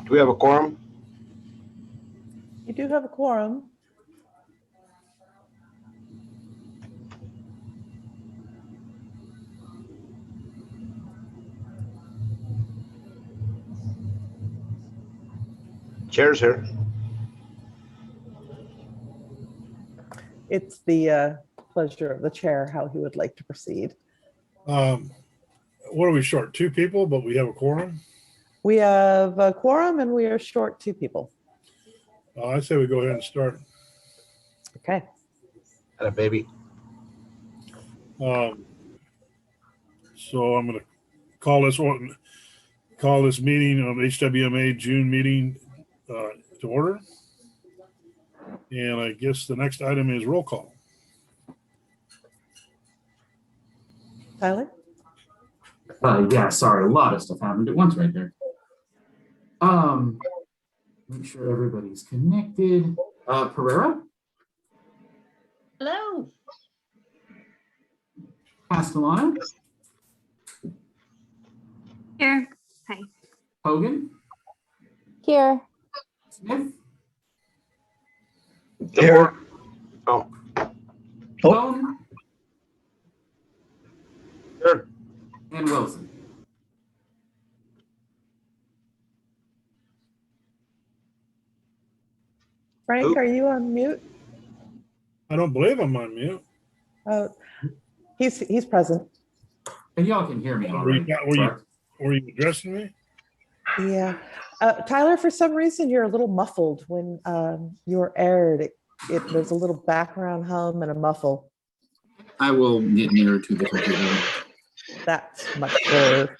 Do we have a quorum? You do have a quorum. Chair's here. It's the pleasure of the chair how he would like to proceed. What are we short? 2 people, but we have a quorum? We have a quorum and we are short 2 people. I say we go ahead and start. Okay. Had a baby. So I'm going to call this meeting of HWMA June meeting to order. And I guess the next item is roll call. Tyler? Yeah, sorry, a lot of stuff happened at once right there. Make sure everybody's connected. Pereira? Hello. Castellano? Here. Hi. Hogan? Here. Smith? Here. Oh, Bone? here. And Wilson. Frank, are you on mute? I don't believe I'm on mute. Oh, he's present. And y'all can hear me all right. Were you addressing me? Yeah. Tyler, for some reason, you're a little muffled when you're aired. There's a little background hum and a muffle. I will get nearer to the computer. That's much better.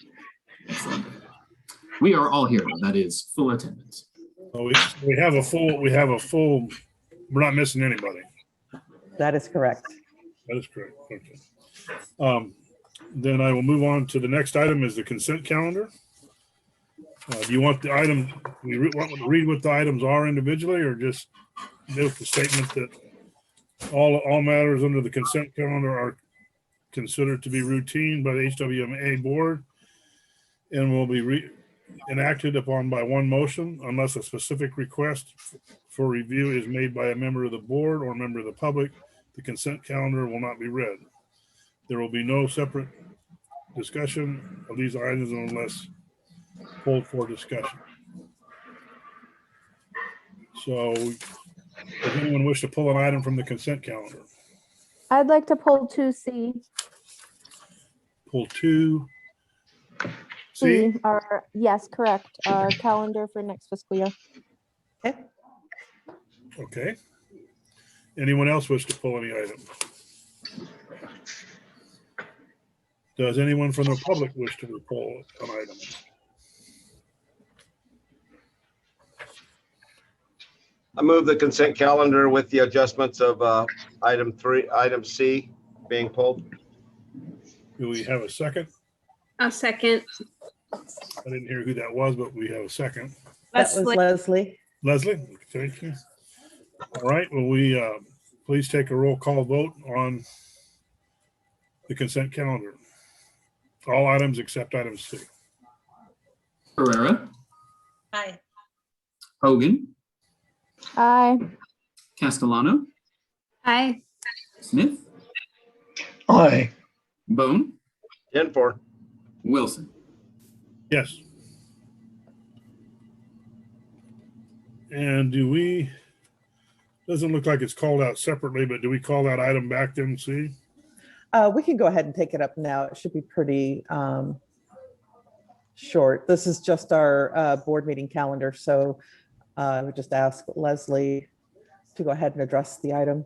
We are all here, though. That is full attendance. Oh, we have a full, we're not missing anybody. That is correct. That is correct. Okay. Then I will move on to the next item is the consent calendar. Do you want the item, want to read what the items are individually or just note the statement that all matters under the consent calendar are considered to be routine by the HWMA board and will be enacted upon by one motion unless a specific request for review is made by a member of the board or a member of the public. The consent calendar will not be read. There will be no separate discussion of these items unless pulled for discussion. So does anyone wish to pull an item from the consent calendar? I'd like to pull 2C. Pull 2C. Yes, correct. Our calendar for next fiscal year. Okay. Okay. Anyone else wish to pull any item? Does anyone from the public wish to pull an item? I move the consent calendar with the adjustments of item C being pulled. Do we have a second? A second. I didn't hear who that was, but we have a second. That was Leslie. Leslie, thank you. All right, will we please take a roll call vote on the consent calendar? All items except item C. Pereira? Hi. Hogan? Aye. Castellano? Hi. Smith? Aye. Bone? 10-4. Wilson? Yes. And doesn't look like it's called out separately, but do we call that item back then, C? We can go ahead and take it up now. It should be pretty short. This is just our board meeting calendar. So I would just ask Leslie to go ahead and address the item.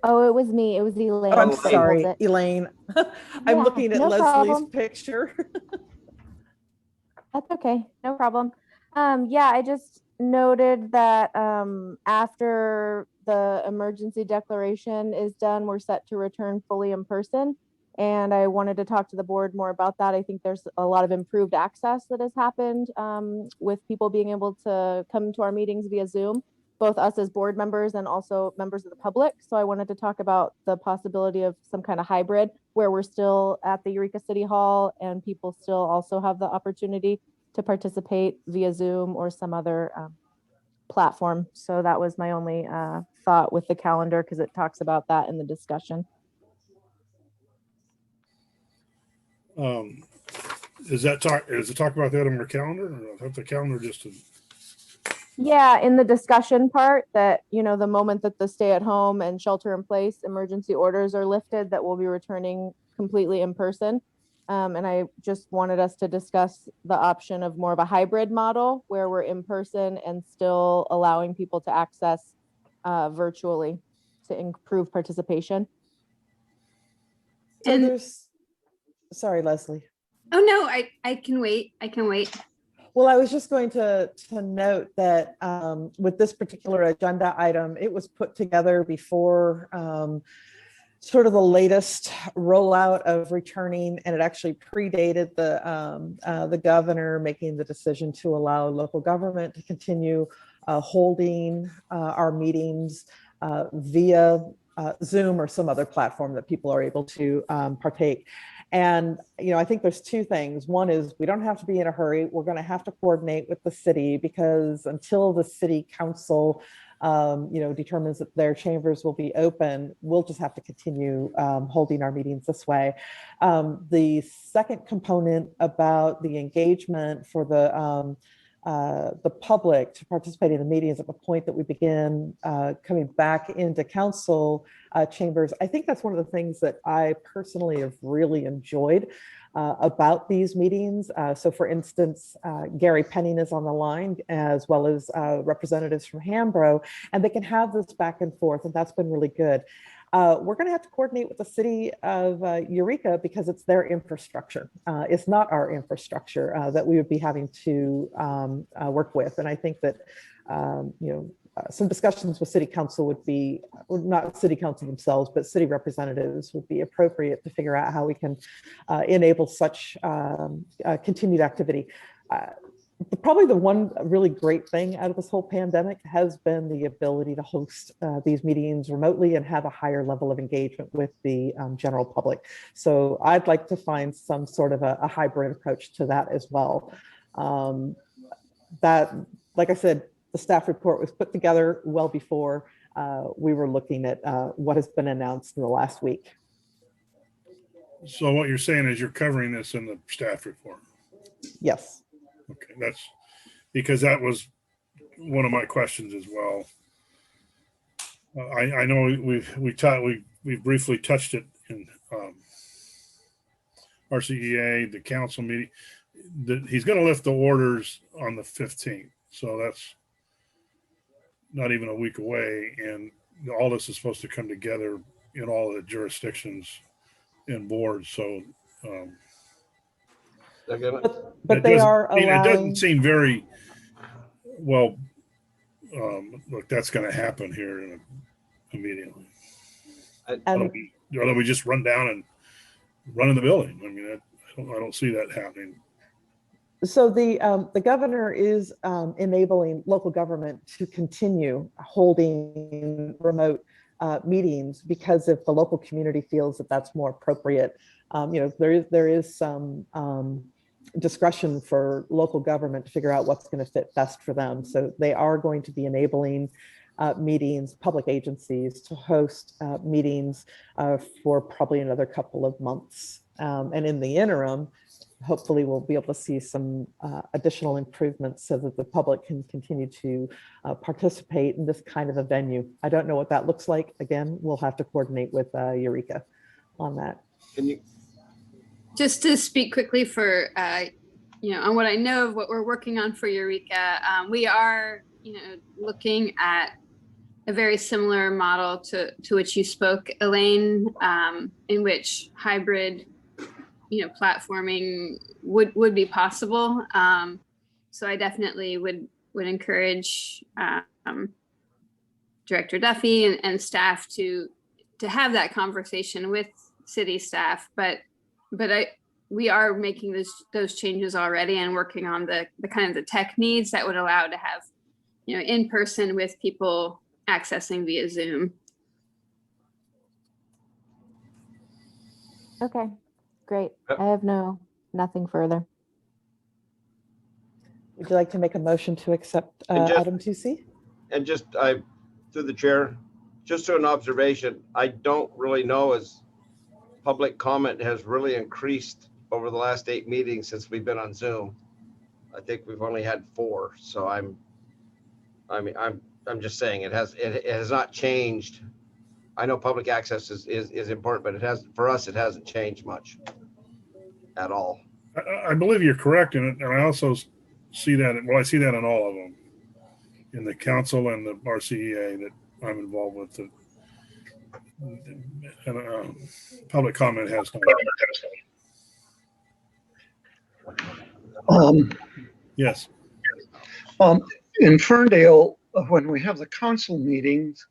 Oh, it was me. It was Elaine. Oh, I'm that sorry, pulled it. Elaine. I'm Yeah, looking at no Leslie's problem. picture. That's okay. No problem. Yeah, I just noted that after the emergency declaration is done, we're set to return fully in person. And I wanted to talk to the board more about that. I think there's a lot of improved access that has happened with people being able to come to our meetings via Zoom, both us as board members and also members of the public. So I wanted to talk about the possibility of some kind of hybrid where we're still at the Eureka City Hall and people still also have the opportunity to participate via Zoom or some other platform. So that was my only thought with the calendar, because it talks about that in the discussion. Is it talk about that on our calendar, or I thought the calendar just? Yeah, in the discussion part that, the moment that the stay at home and shelter in place emergency orders are lifted, that we'll be returning completely in person. And I just wanted us to discuss the option of more of a hybrid model where we're in person and still allowing people to access virtually to improve participation. So And- there's, sorry, Leslie. Oh, no, I can wait. I can wait. Well, I was just going to note that with this particular agenda item, it was put together before sort of the latest rollout of returning, and it actually predated the governor making the decision to allow local government to continue holding our meetings via Zoom or some other platform that people are able to partake. And, I think there's two things. One is we don't have to be in a hurry. We're going to have to coordinate with the city, because until the city council, determines that their chambers will be open, we'll just have to continue holding our meetings this way. The second component about the engagement for the public to participate in the meetings at the point that we begin coming back into council chambers. I think that's one of the things that I personally have really enjoyed about these meetings. So for instance, Gary Penning is on the line, as well as representatives from Hambro, and they can have this back and forth, and that's been really good. We're going to have to coordinate with the city of Eureka, because it's their infrastructure. It's not our infrastructure that we would be having to work with. And I think that, some discussions with city council would be, or not city council themselves, but city representatives would be appropriate to figure out how we can enable such continued activity. Probably the one really great thing out of this whole pandemic has been the ability to host these meetings remotely and have a higher level of engagement with the general public. So I'd like to find some sort of a hybrid approach to that as well. That, like I said, the staff report was put together well before we were looking at what has been announced in the last week. So what you're saying is you're covering this in the staff report. Yes. Okay, that's because that was one of my questions as well. I know we've briefly touched it in RCEA, the council meeting. He's going to lift the orders on the 15th, so that's not even a week away, and all this is supposed to come together in all the jurisdictions and boards. So. But they are allowing. It doesn't seem very well. Look, that's going to happen here immediately. Although we just run down and run in the building. I mean, I don't see that happening. So the governor is enabling local government to continue holding remote meetings, because if the local community feels that that's more appropriate, there is some discretion for local government to figure out what's going to fit best for them. So they are going to be enabling meetings, public agencies to host meetings for probably another couple of months. And in the interim, hopefully we'll be able to see some additional improvements so that the public can continue to participate in this kind of a venue. I don't know what that looks like. Again, we'll have to coordinate with Eureka on that. Can you? Just to speak quickly for, on what I know of what we're working on for Eureka, we are, looking at a very similar model to which you spoke, Elaine, in which hybrid, platforming would be possible. So I definitely would encourage Director Duffy and staff to have that conversation with city staff, but we are making those changes already and working on the kind of the tech needs that would allow to have, in person with people accessing via Zoom. Okay, great. I have nothing further. Would you like to make a motion to accept And just- item 2C? And just, through the chair, just an observation, I don't really know as public comment has really increased over the last 8 meetings since we've been on Zoom. I think we've only had 4, so I'm just saying it has not changed. I know public access is important, but for us, it hasn't changed much at all. I believe you're correct in it, and I also see that. Well, I see that in all of them, in the council and the RCEA that I'm involved with. And public comment has not. Yes. In Ferndale, when we have the council meetings,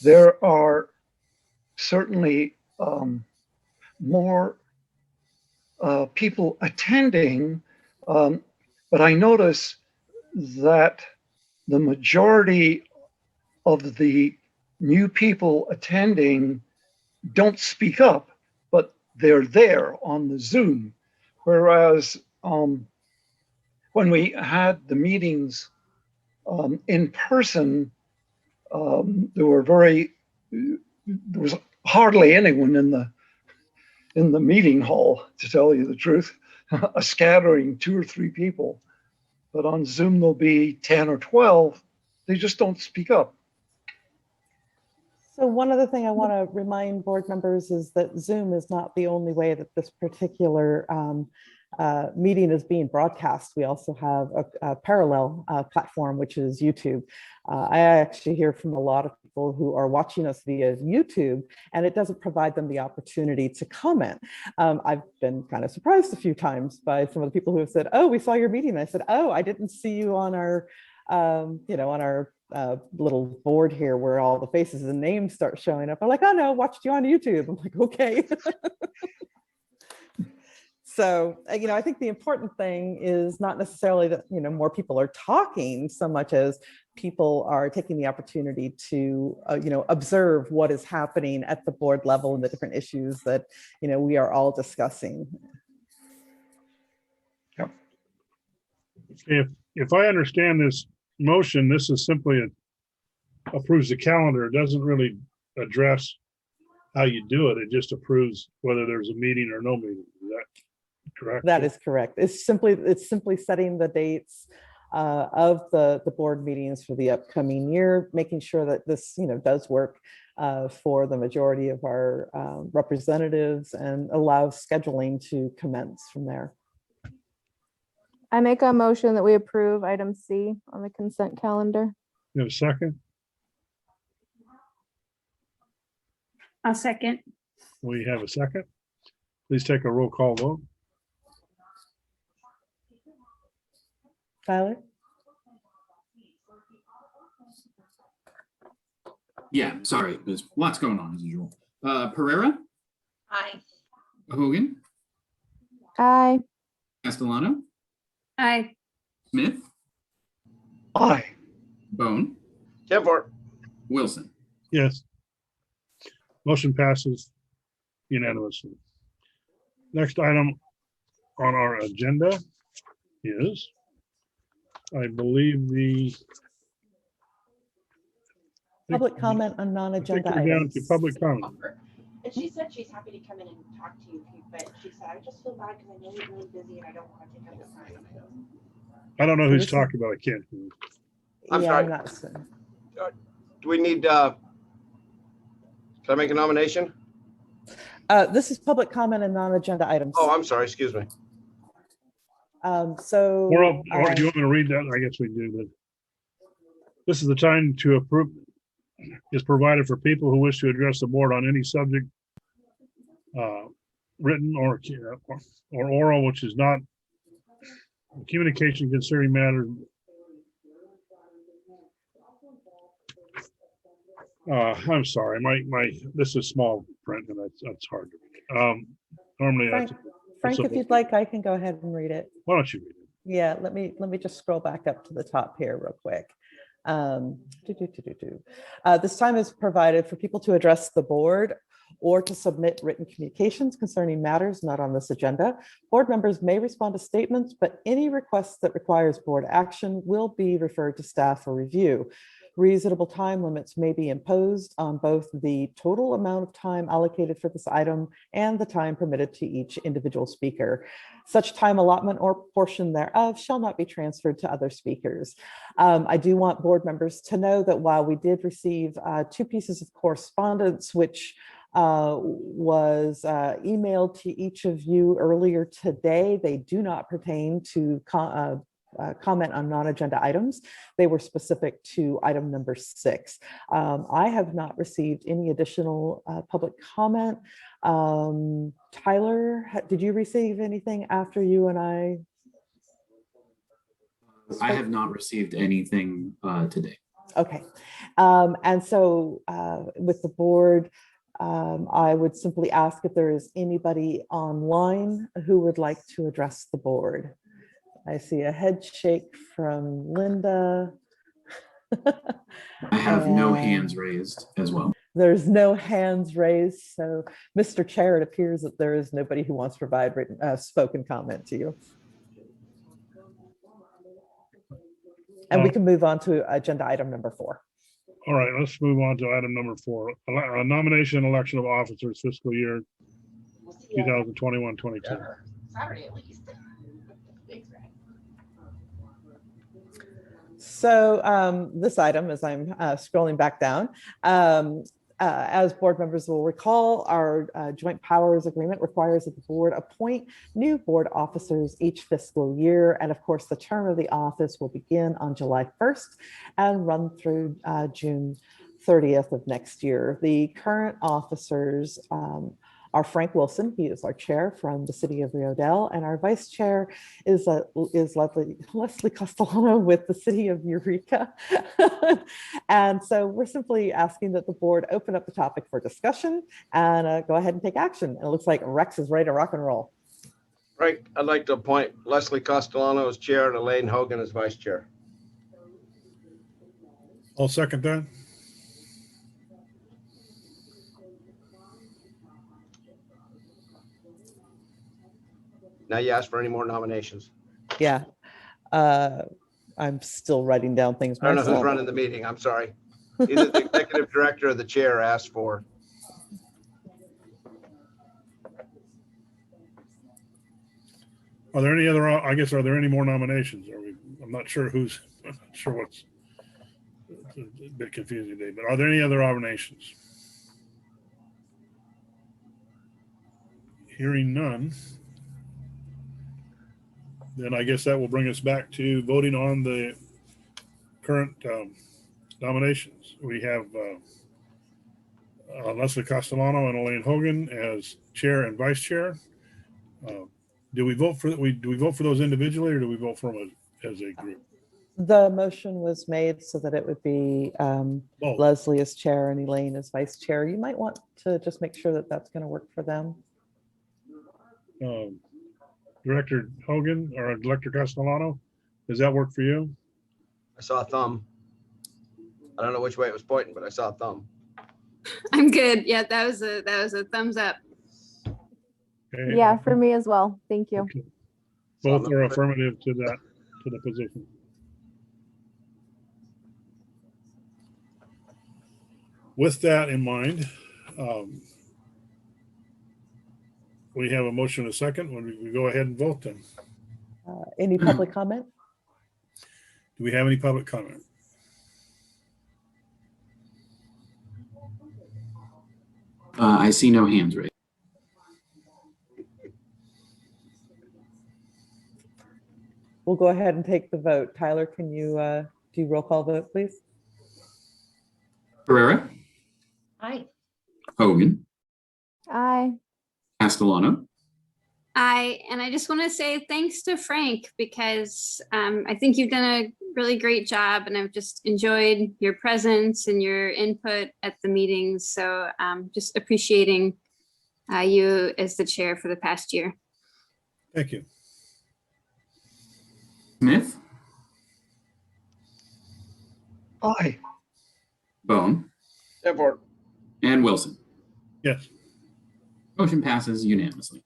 there are certainly more people attending, but I notice that the majority of the new people attending don't speak up, but they're there on the Zoom. Whereas when we had the meetings in person, there was hardly anyone in the meeting hall, to tell you the truth, a scattering 2 or 3 people. But on Zoom, there'll be 10 or 12. They just don't speak up. So one other thing I want to remind board members is that Zoom is not the only way that this particular meeting is being broadcast. We also have a parallel platform, which is YouTube. I actually hear from a lot of people who are watching us via YouTube, and it doesn't provide them the opportunity to comment. I've been kind of surprised a few times by some of the people who have said, "Oh, we saw your meeting." And I said, "Oh, I didn't see you on our, on our little board here where all the faces and names start showing up." I'm like, "Oh no, watched you on YouTube." I'm like, "Okay." So, I think the important thing is not necessarily that, more people are talking so much as people are taking the opportunity to, observe what is happening at the board level and the different issues that, we are all discussing. Yep. If I understand this motion, this is simply approves the calendar. It doesn't really address how you do it. It just approves whether there's a meeting or no meeting. Is that correct? That is correct. It's simply setting the dates of the board meetings for the upcoming year, making sure that this, does work for the majority of our representatives and allows scheduling to commence from there. I make a motion that we approve item C on the consent calendar. You have a second? I'll second. We have a second. Please take a roll call vote. Tyler? Yeah, sorry, there's lots going on as usual. Pereira, Aye. Hogan, Aye. Castellano, Aye. Smith, Aye. Bone, 10-4. Wilson. Yes. Motion passes unanimously. Next item on our agenda is, I believe, the Public comment on I think non-agenda we're down items. to public comment. And she said she's happy to come in and talk to you, but she said, I just feel bad because I know you're really busy and I don't want to take up the time. I don't know who's Listen. talking about. I can't hear. I'm Yeah, sorry. I'm not certain. Do we need, can I make a nomination? This is public comment and non-agenda items. Oh, I'm sorry, excuse me. So. Or do you want me to read that? I guess we do, but this is the time to approve, is provided for people who wish to address the board on any subject, written or oral, which is not communication concerning matters. I'm sorry, this is small print and that's hard to read. Normally, Frank, if you'd like, I can go ahead and read it. why don't you read it? Yeah, let me just scroll back up to the top here real quick. This time is provided for people to address the board or to submit written communications concerning matters not on this agenda. Board members may respond to statements, but any requests that requires board action will be referred to staff for review. Reasonable time limits may be imposed on both the total amount of time allocated for this item and the time permitted to each individual speaker. Such time allotment or portion thereof shall not be transferred to other speakers. I do want board members to know that while we did receive 2 pieces of correspondence, which was emailed to each of you earlier today, they do not pertain to comment on non-agenda items. They were specific to item number 6. I have not received any additional public comment. Tyler, did you receive anything after you and I? I have not received anything today. Okay. And so with the board, I would simply ask if there is anybody online who would like to address the board. I see a head shake from Linda. I have no And hands raised as well. there's no hands raised. So, Mr. Chair, it appears that there is nobody who wants to provide written, spoken comment to you. And we can move on to agenda item number 4. All right, let's move on to item number 4, nomination and election of officers fiscal year We'll see you 2021-22. Saturday at least. Thanks, Brad. So this item, as I'm scrolling back down, as board members will recall, our joint powers agreement requires that the board appoint new board officers each fiscal year. And of course, the term of the office will begin on July 1st and run through June 30th of next year. The current officers are Frank Wilson, he is our chair from the city of Rio Dell, and our vice chair is Leslie Castellano with the city of Eureka. And so we're simply asking that the board open up the topic for discussion and go ahead and take action. And it looks like Rex is ready to rock and roll. Right, I'd like to appoint Leslie Castellano as chair and Elaine Hogan as vice chair. I'll second that. Now you ask for any more nominations. Yeah. I'm still writing down things I don't know who's myself. running the meeting, I'm sorry. Either the executive director or the chair asked for. Are there any other, I guess, are there any more nominations? I'm not sure I'm not sure what's, it's a bit confusing today, but are there any other nominations? Hearing none, then I guess that will bring us back to voting on the current nominations. We have Leslie Castellano and Elaine Hogan as chair and vice chair. Do we vote for those individually, or do we vote for them as a group? The motion was made so that it would be Both. Leslie as chair and Elaine as vice chair. You might want to just make sure that that's going to work for them. Director Hogan or Director Castellano, does that work for you? I saw a thumb. I don't know which way it was pointing, but I saw a thumb. I'm good. Yeah, that was a thumbs up. Okay. Yeah, for me as well. Thank you. Okay. Both are affirmative to the position. With that in mind, we have a motion and a second. When we go ahead and vote then. Any public comment? Do we have any public comment? I see no hands raised. We'll go ahead and take the vote. Tyler, can you do roll call vote, please? Herrera, Hi. Hogan, Aye. Castellano, And I just want to say thanks to Frank, because I think you've done a really great job, and I've just enjoyed your presence and your input at the meetings. So just appreciating you as the chair for the past year. Thank you. Smith, Aye. Bone, Therefore, and Wilson. Yes. Motion passes unanimously.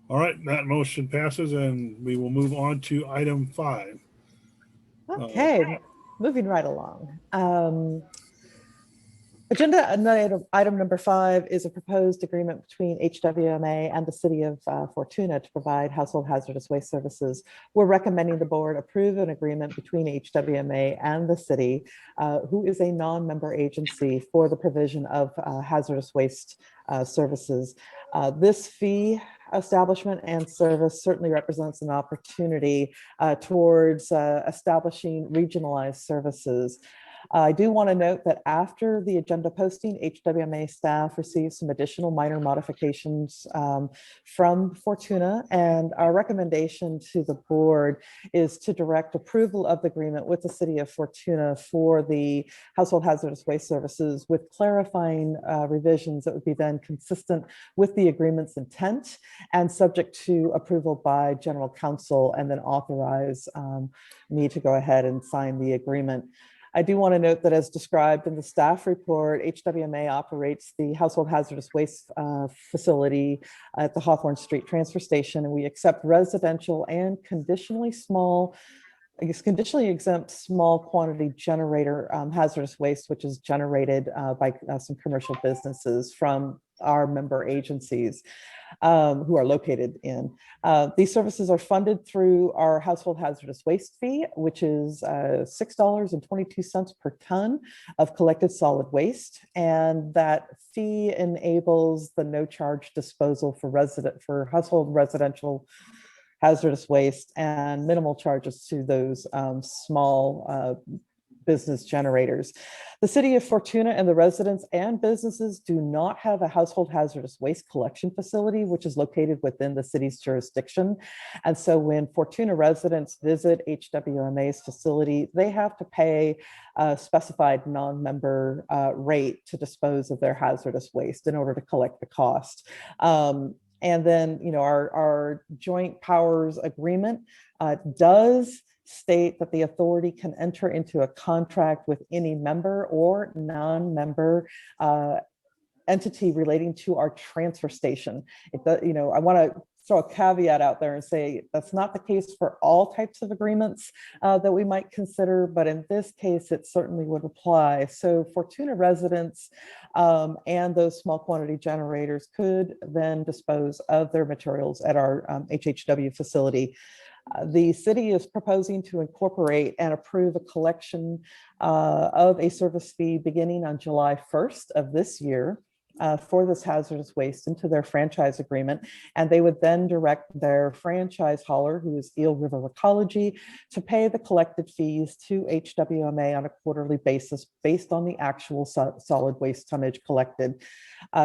All right, that motion passes and we will move on to item 5. Okay, moving right along. Item number 5 is a proposed agreement between HWMA and the city of Fortuna to provide household hazardous waste services. We're recommending the board approve an agreement between HWMA and the city, who is a non-member agency for the provision of hazardous waste services. This fee establishment and service certainly represents an opportunity towards establishing regionalized services. I do want to note that after the agenda posting, HWMA staff received some additional minor modifications from Fortuna, and our recommendation to the board is to direct approval of the agreement with the city of Fortuna for the household hazardous waste services with clarifying revisions that would be then consistent with the agreement's intent and subject to approval by general counsel, and then authorize me to go ahead and sign the agreement. I do want to note that as described in the staff report, HWMA operates the household hazardous waste facility at the Hawthorne Street Transfer Station, and we accept residential and conditionally exempt small quantity generator hazardous waste, which is generated by some commercial businesses from our member agencies who are located in. These services are funded through our household hazardous waste fee, which is $6.22 per ton of collected solid waste. And that fee enables the no charge disposal for household residential hazardous waste and minimal charges to those small business generators. The city of Fortuna and the residents and businesses do not have a household hazardous waste collection facility, which is located within the city's jurisdiction. And so when Fortuna residents visit HWMA's facility, they have to pay a specified non-member rate to dispose of their hazardous waste in order to collect the cost. And then, our joint powers agreement does state that the authority can enter into a contract with any member or non-member entity relating to our transfer station. I want to throw a caveat out there and say that's not the case for all types of agreements that we might consider, but in this case, it certainly would apply. So Fortuna residents and those small quantity generators could then dispose of their materials at our HHW facility. The city is proposing to incorporate and approve a collection of a service fee beginning on July 1st of this year for this hazardous waste into their franchise agreement. And they would then direct their franchise hauler, who is Eel River Ecology, to pay the collected fees to HWMA on a quarterly basis based on the actual solid waste tonnage collected.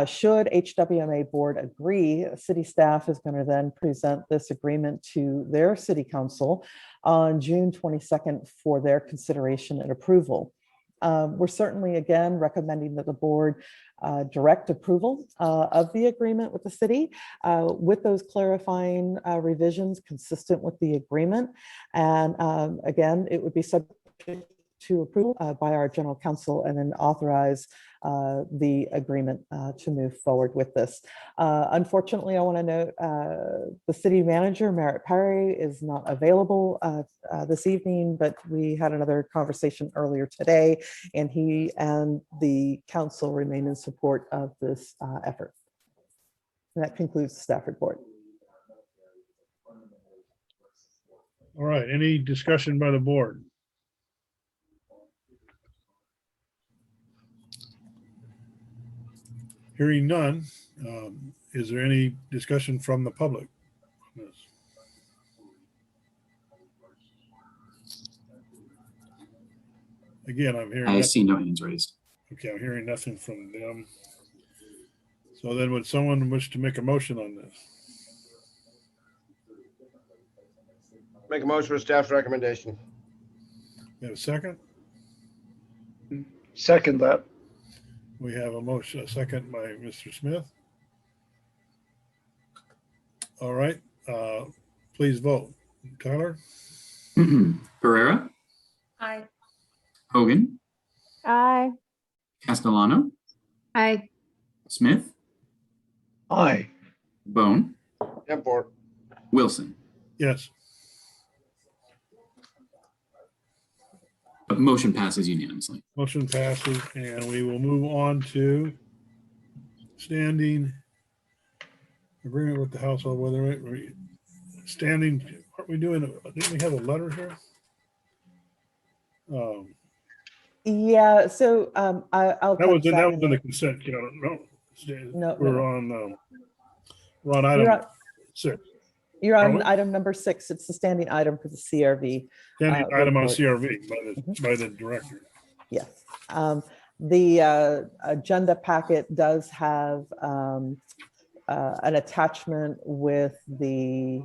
Should HWMA board agree, city staff is going to then present this agreement to their city council on June 22nd for their consideration and approval. We're certainly, again, recommending that the board direct approval of the agreement with the city with those clarifying revisions consistent with the agreement. And again, it would be subject to approval by our general counsel and then authorize the agreement to move forward with this. Unfortunately, I want to note the city manager, Merritt Perry, is not available this evening, but we had another conversation earlier today, and he and the council remain in support of this effort. And that concludes the staff report. All right, any discussion by the board? Hearing none, is there any discussion from the public? Again, I'm hearing. I see no hands raised. Okay, I'm hearing nothing from them. So then would someone wish to make a motion on this? Make a motion for staff's recommendation. You have a second? Second that. We have a motion, a second by Mr. Smith. All right, please vote. Tyler? Pereira, Aye. Hogan, Aye. Castellano, Aye. Smith, Aye. Bone, And for, Wilson. Yes. Motion passes unanimously. Motion passes, and we will move on to standing agreement with the household weather rate. Standing, aren't we doing, didn't we have a letter here? Yeah, so I'll That was, touch that was in the in. consent calendar. No, We're no. on, we're on You're item on, 6. you're Are on we? item number 6. It's the standing item for the CRV. Standing item on report. CRV by the director. Yes. The agenda packet does have an attachment with the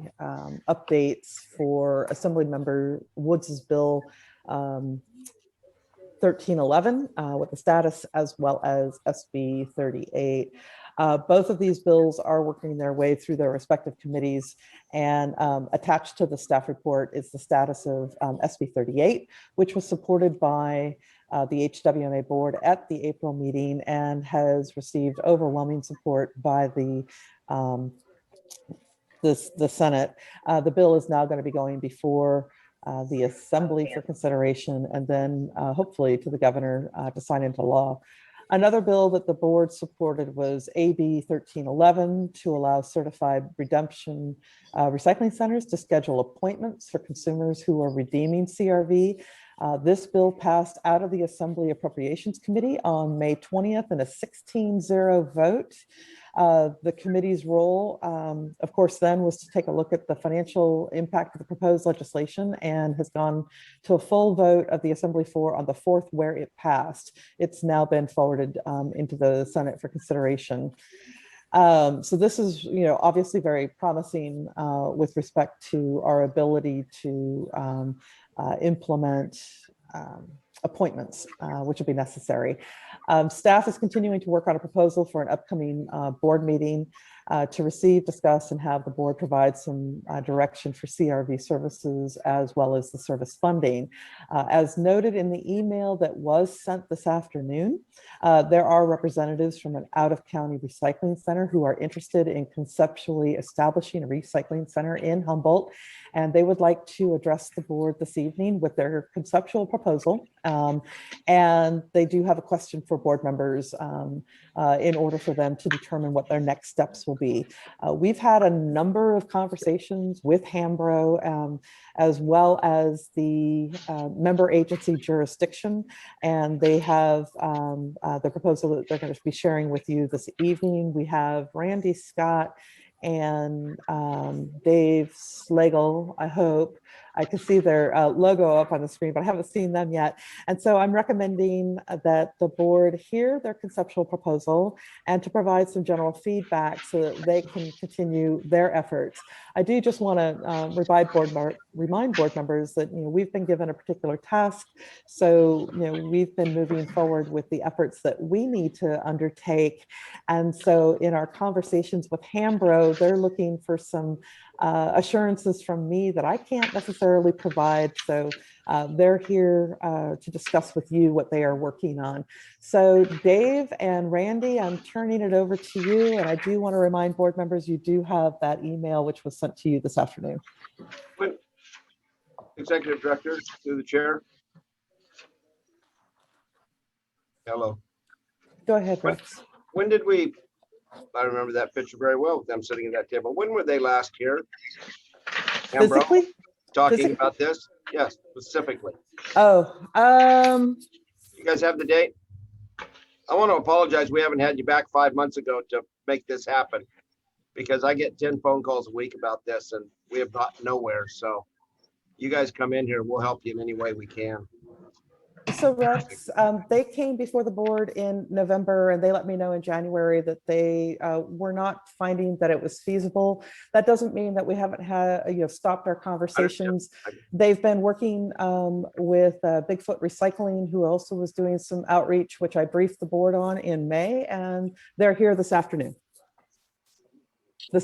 updates for Assemblymember Woods's bill 1311 with the status, as well as SB 38. Both of these bills are working their way through their respective committees, and attached to the staff report is the status of SB 38, which was supported by the HWMA board at the April meeting and has received overwhelming support by the Senate. The bill is now going to be going before the Assembly for consideration, and then hopefully to the governor to sign into law. Another bill that the board supported was AB 1311 to allow certified redemption recycling centers to schedule appointments for consumers who are redeeming CRV. This bill passed out of the Assembly Appropriations Committee on May 20th in a 16-0 vote. The committee's role, of course, then was to take a look at the financial impact of the proposed legislation, and has gone to a full vote of the Assembly floor on the 4th where it passed. It's now been forwarded into the Senate for consideration. So this is, obviously very promising with respect to our ability to implement appointments, which will be necessary. Staff is continuing to work on a proposal for an upcoming board meeting to receive, discuss, and have the board provide some direction for CRV services as well as the service funding. As noted in the email that was sent this afternoon, there are representatives from an out-of-county recycling center who are interested in conceptually establishing a recycling center in Humboldt, and they would like to address the board this evening with their conceptual proposal. And they do have a question for board members in order for them to determine what their next steps will be. We've had a number of conversations with Hambro as well as the member agency jurisdiction, and they have the proposal that they're going to be sharing with you this evening. We have Randy Scott and Dave Slagle. I hope I can see their logo up on the screen, but I haven't seen them yet. And so I'm recommending that the board hear their conceptual proposal and to provide some general feedback so that they can continue their efforts. I do just want to remind board members that we've been given a particular task. So we've been moving forward with the efforts that we need to undertake. And so in our conversations with Hambro, they're looking for some assurances from me that I can't necessarily provide. So they're here to discuss with you what they are working on. So Dave and Randy, I'm turning it over to you. And I do want to remind board members, you do have that email which was sent to you this afternoon. Executive Director, through the chair. Hello. Go ahead, Rex. When did we, I remember that picture very well with them sitting at that table. When were they last here? Hambro, Physically? talking about this? Yes, specifically. Oh, You guys have the date? I want to apologize. We haven't had you back 5 months ago to make this happen, because I get 10 phone calls a week about this and we have got nowhere. So you guys come in here, we'll help you in any way we can. so Rex, they came before the board in November, and they let me know in January that they were not finding that it was feasible. That doesn't mean that we haven't had, stopped our conversations. They've been working with Bigfoot Recycling, who also was doing some outreach, which I briefed the board on in May, and they're here this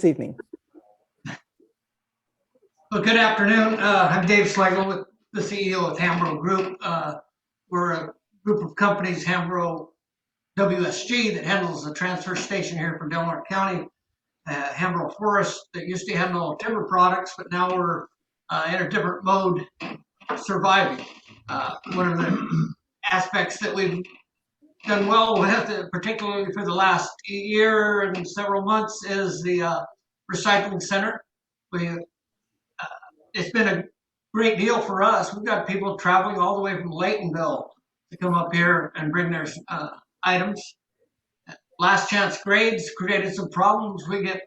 evening. Well, good afternoon. I'm Dave Slagle, with the CEO of Hambro Group. We're a group of companies. Hambro WSG that handles the transfer station here for Del Norte County. Hamburg Forest that used to handle timber products, but now we're in a different mode surviving. One of the aspects that we've done well with, particularly for the last year and several months, is the recycling center. It's been a great deal for us. We've got people traveling all the way from Laytonville to come up here and bring their items. Last chance grades created some problems. We get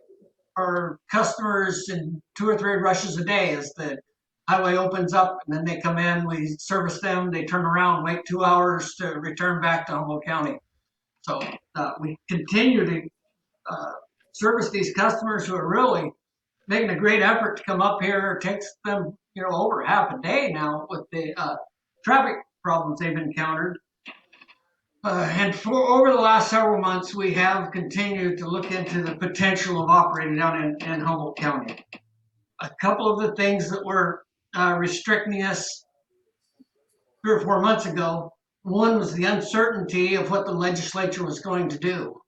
our customers in 2 or 3 rushes a day as the highway opens up, and then they come in, we service them, they turn around, wait 2 hours to return back to Humboldt County. So we continue to service these customers who are really making a great effort to come up here. It takes them, over half a day now with the traffic problems they've encountered. And over the last several months, we have continued to look into the potential of operating down in Humboldt County. A couple of the things that were restricting us 3 or 4 months ago, one was the uncertainty of what the legislature was going to do.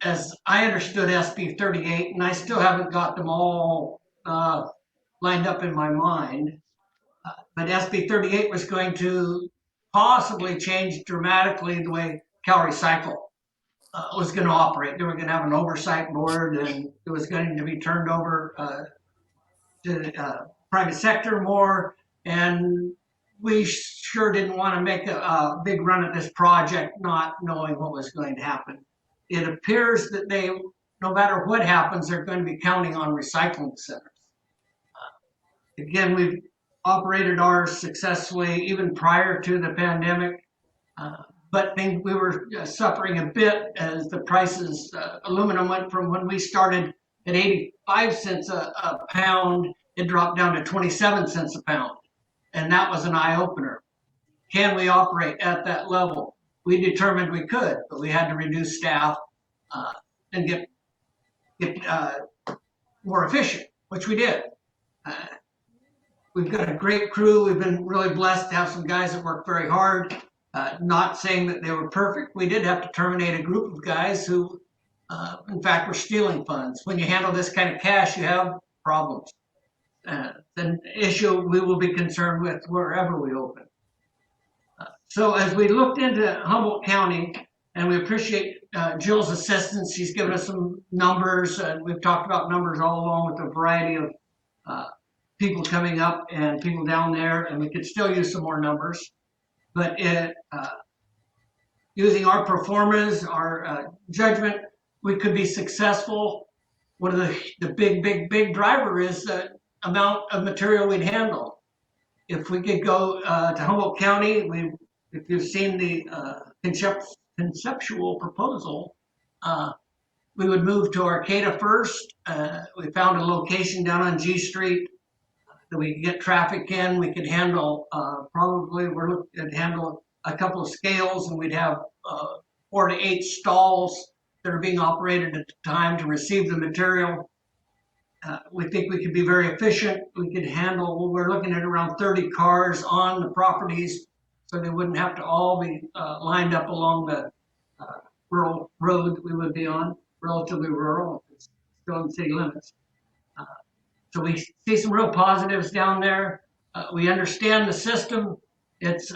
As I understood SB 38, and I still haven't got them all lined up in my mind, but SB 38 was going to possibly change dramatically the way Cal Recycle was going to operate. They were going to have an oversight board, and it was going to be turned over to private sector more. And we sure didn't want to make a big run at this project not knowing what was going to happen. It appears that they, no matter what happens, they're going to be counting on recycling centers. Again, we've operated ours successfully even prior to the pandemic, but we were suffering a bit as the prices, aluminum went from when we started at 85 cents a pound, it dropped down to 27 cents a pound. And that was an eye-opener. Can we operate at that level? We determined we could, but we had to reduce staff and get more efficient, which we did. We've got a great crew. We've been really blessed to have some guys that work very hard. Not saying that they were perfect. We did have to terminate a group of guys who, in fact, were stealing funds. When you handle this kind of cash, you have problems. An issue we will be concerned with wherever we open. So as we looked into Humboldt County, and we appreciate Jill's assistance, she's given us some numbers, and we've talked about numbers all along with a variety of people coming up and people down there, and we could still use some more numbers. But using our performance, our judgment, we could be successful. One of the big driver is the amount of material we'd handle. If we could go to Humboldt County, if you've seen the conceptual proposal, we would move to Arcata first. We found a location down on G Street that we could get traffic in. We could handle, we're looking to handle a couple of scales, and we'd have 4 to 8 stalls that are being operated at the time to receive the material. We think we could be very efficient. We could handle, we're looking at around 30 cars on the properties, so they wouldn't have to all be lined up along the rural road we would be on, relatively rural, it's still in city limits. So we see some real positives down there. We understand the system. It's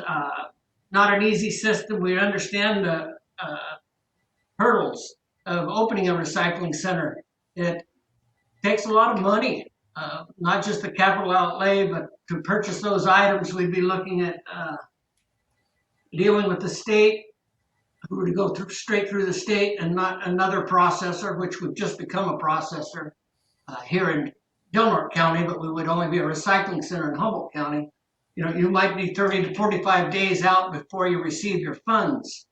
not an easy system. We understand the hurdles of opening a recycling center. It takes a lot of money, not just the capital outlay, but to purchase those items, we'd be looking at dealing with the state, who were to go straight through the state and not another processor, which would just become a processor here in Del Norte County, but we would only be a recycling center in Humboldt County. You might be 30 to 45 days out before you receive your funds.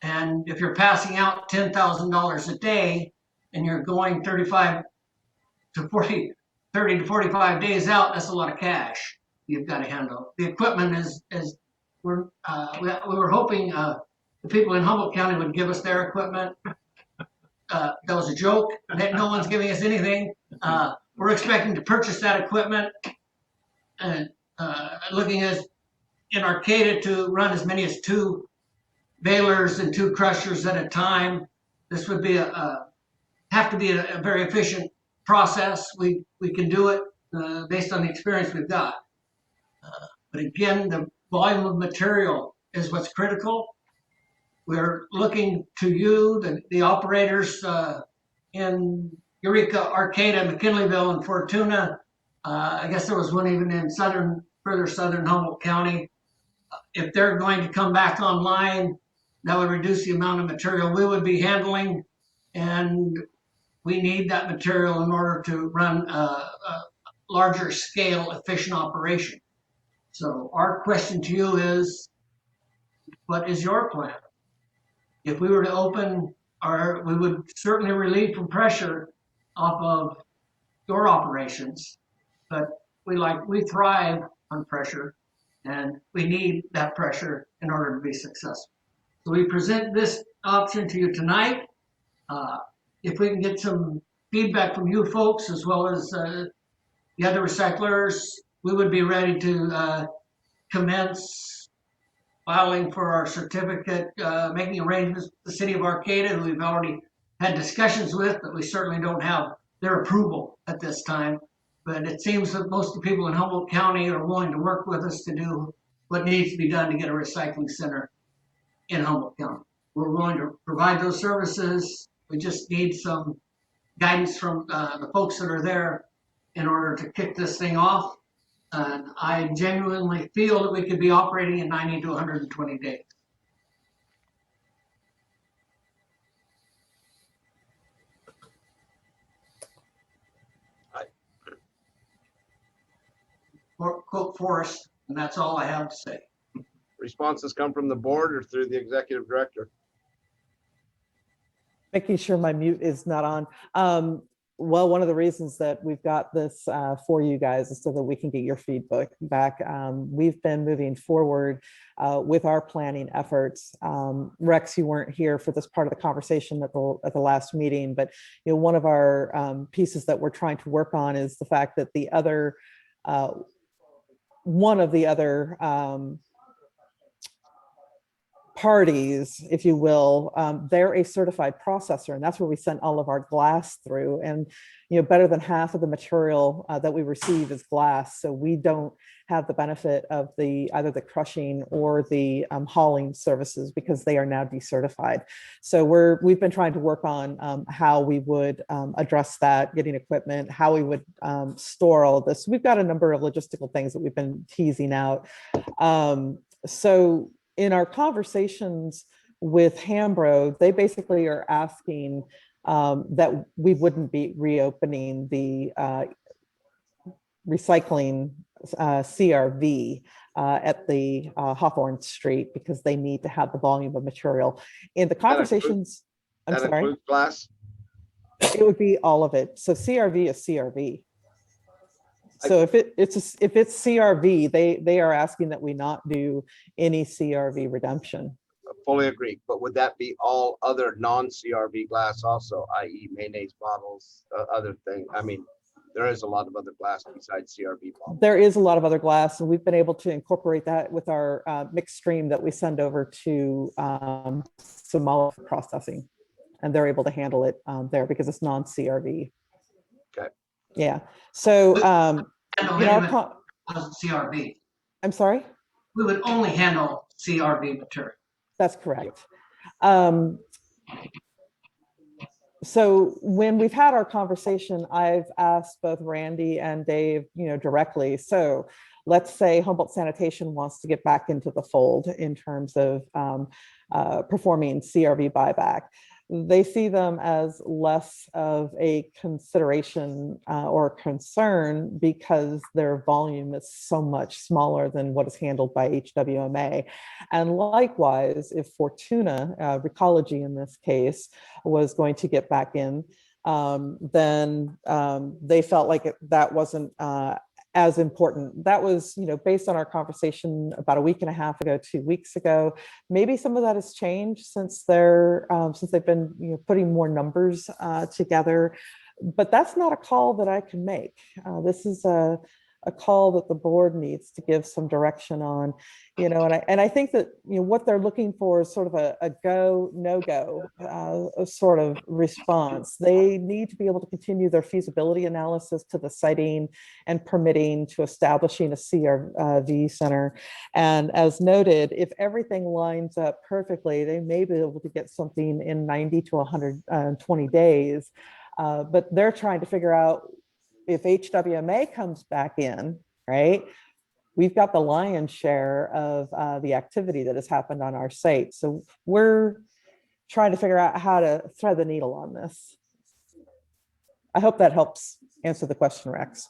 And if you're passing out $10,000 a day and you're going 30 to 45 days out, that's a lot of cash you've got to handle. The equipment we were hoping the people in Humboldt County would give us their equipment. That was a joke. No one's giving us anything. We're expecting to purchase that equipment and looking at in Arcata to run as many as 2 balers and 2 crushers at a time. This would be have to be a very efficient process. We can do it based on the experience we've got. But again, the volume of material is what's critical. We're looking to you, the operators in Eureka, Arcata, McKinleyville, and Fortuna. I guess there was one even in further southern Humboldt County. If they're going to come back online, that would reduce the amount of material we would be handling. And we need that material in order to run a larger scale, efficient operation. So our question to you is, what is your plan? If we were to open we would certainly relieve from pressure off of your operations, but we thrive on pressure, and we need that pressure in order to be successful. So we present this option to you tonight. If we can get some feedback from you folks as well as the other recyclers, we would be ready to commence filing for our certificate, making arrangements with the city of Arcata, who we've already had discussions with, but we certainly don't have their approval at this time. But it seems that most of the people in Humboldt County are willing to work with us to do what needs to be done to get a recycling center in Humboldt County. We're willing to provide those services. We just need some guidance from the folks that are there in order to kick this thing off. And I genuinely feel that we could be operating in 90 to 120 days. Quote Forrest, and that's all I have to say. Responses come from the board or through the executive director? Making sure my mute is not on. Well, one of the reasons that we've got this for you guys is so that we can get your feedback back. We've been moving forward with our planning efforts. Rex, you weren't here for this part of the conversation at the last meeting, but one of our pieces that we're trying to work on is the fact that one of the other parties, if you will, they're a certified processor, and that's where we sent all of our glass through. And better than half of the material that we receive is glass, so we don't have the benefit of either the crushing or the hauling services because they are now decertified. So we've been trying to work on how we would address that, getting equipment, how we would store all of this. We've got a number of logistical things that we've been teasing out. So in our conversations with Hambro, they basically are asking that we wouldn't be reopening the recycling CRV at the Hawthorne Street because they need to have the volume of material. In the conversations, I'm sorry, includes glass? it would be all of it. So CRV is CRV. So if it's CRV, they are asking that we not do any CRV redemption. I fully agree, but would that be all other non-CRV glass also, i.e. mayonnaise bottles, other things? I mean, there is a lot of other glass besides CRV bottles. There is a lot of other glass, and we've been able to incorporate that with our mixed stream that we send over to Somalia for processing, and they're able to handle it there because it's non-CRV. Okay. Yeah. So, CRV. I'm sorry? We would only handle CRV material. That's correct. So when we've had our conversation, I've asked both Randy and Dave, directly. So let's say Humboldt Sanitation wants to get back into the fold in terms of performing CRV buyback. They see them as less of a consideration or concern because their volume is so much smaller than what is handled by HWMA. And likewise, if Fortuna, Recology in this case, was going to get back in, then they felt like that wasn't as important. That was, based on our conversation about a week and a half ago, 2 weeks ago. Maybe some of that has changed since they've been putting more numbers together. But that's not a call that I can make. This is a a call that the board needs to give some direction on, and I think that, what they're looking for is sort of a go, no go sort of response. They need to be able to continue their feasibility analysis to the siting and permitting to establishing a CRV center. And as noted, if everything lines up perfectly, they may be able to get something in 90 to 120 days. But they're trying to figure out if HWMA comes back in, right? We've got the lion's share of the activity that has happened on our site. So we're trying to figure out how to thread the needle on this. I hope that helps answer the question, Rex.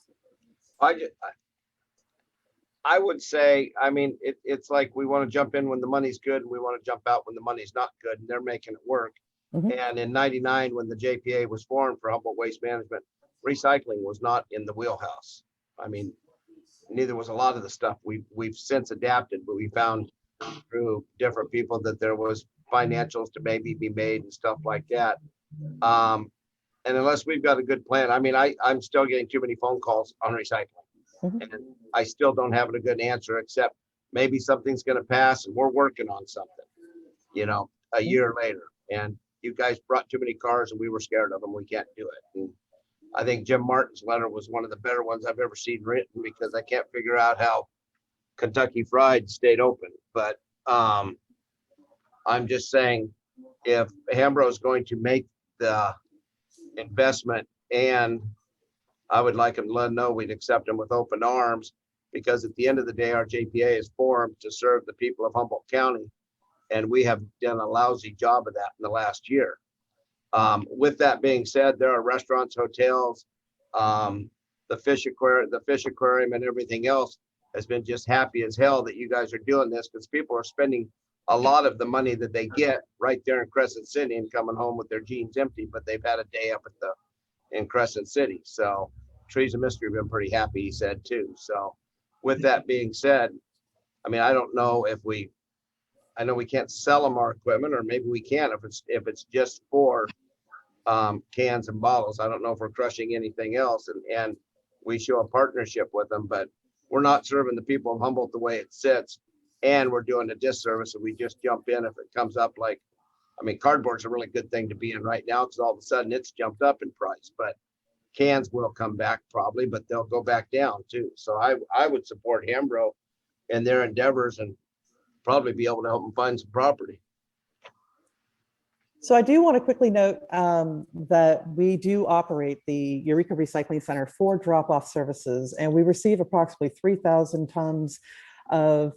I would say, I mean, it's like we want to jump in when the money's good and we want to jump out when the money's not good, and they're making it work. And in 99, when the JPA was formed for Humboldt Waste Management, recycling was not in the wheelhouse. I mean, neither was a lot of the stuff. We've since adapted, but we found through different people that there was financials to maybe be made and stuff like that. And unless we've got a good plan, I mean, I'm still getting too many phone calls on recycling. And I still don't have a good answer, except maybe something's going to pass and we're working on something, a year later. And you guys brought too many cars and we were scared of them. We can't do it. And I think Jim Martin's letter was one of the better ones I've ever seen written, because I can't figure out how Kentucky Fried stayed open. But I'm just saying, if Hambro is going to make the investment, and I would like him to let them know we'd accept him with open arms, because at the end of the day, our JPA is formed to serve the people of Humboldt County, and we have done a lousy job of that in the last year. With that being said, there are restaurants, hotels, the fish aquarium and everything else has been just happy as hell that you guys are doing this, because people are spending a lot of the money that they get right there in Crescent City and coming home with their jeans empty, but they've had a day up in Crescent City. So Trees of Mystery have been pretty happy, he said too. So with that being said, I mean, I don't know if I know we can't sell them our equipment, or maybe we can if it's just for cans and bottles. I don't know if we're crushing anything else, and we show a partnership with them, but we're not serving the people of Humboldt the way it sits, and we're doing a disservice if we just jump in if it comes up. Like, I mean, cardboard's a really good thing to be in right now, because all of a sudden it's jumped up in price, but cans will come back probably, but they'll go back down too. So I would support Hambro in their endeavors and probably be able to help them find some property. So I do want to quickly note that we do operate the Eureka Recycling Center for drop-off services, and we receive approximately 3,000 tons of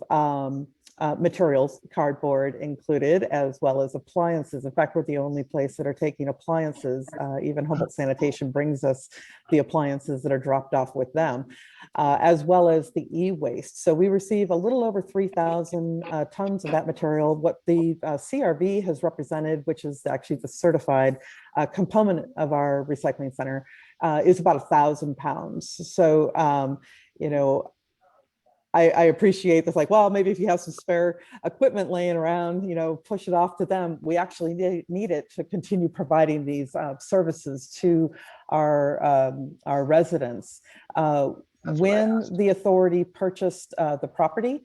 materials, cardboard included, as well as appliances. In fact, we're the only place that are taking appliances. Even Humboldt Sanitation brings us the appliances that are dropped off with them, as well as the e-waste. So we receive a little over 3,000 tons of that material. What the CRV has represented, which is actually the certified component of our recycling center, is about 1,000 pounds. So, I appreciate this, like, well, maybe if you have some spare equipment laying around, push it off to them. We actually need it to continue providing these services to our residents. When the authority purchased the property,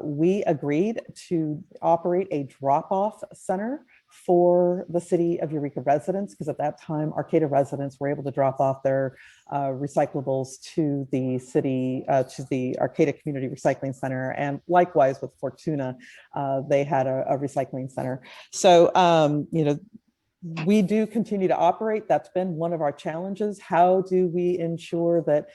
we agreed to operate a drop-off center for the city of Eureka residents, because at that time, Arcata residents were able to drop off their recyclables to the city, to the Arcata Community Recycling Center. And likewise with Fortuna, they had a recycling center. So, we do continue to operate. That's been one of our challenges. How do we ensure that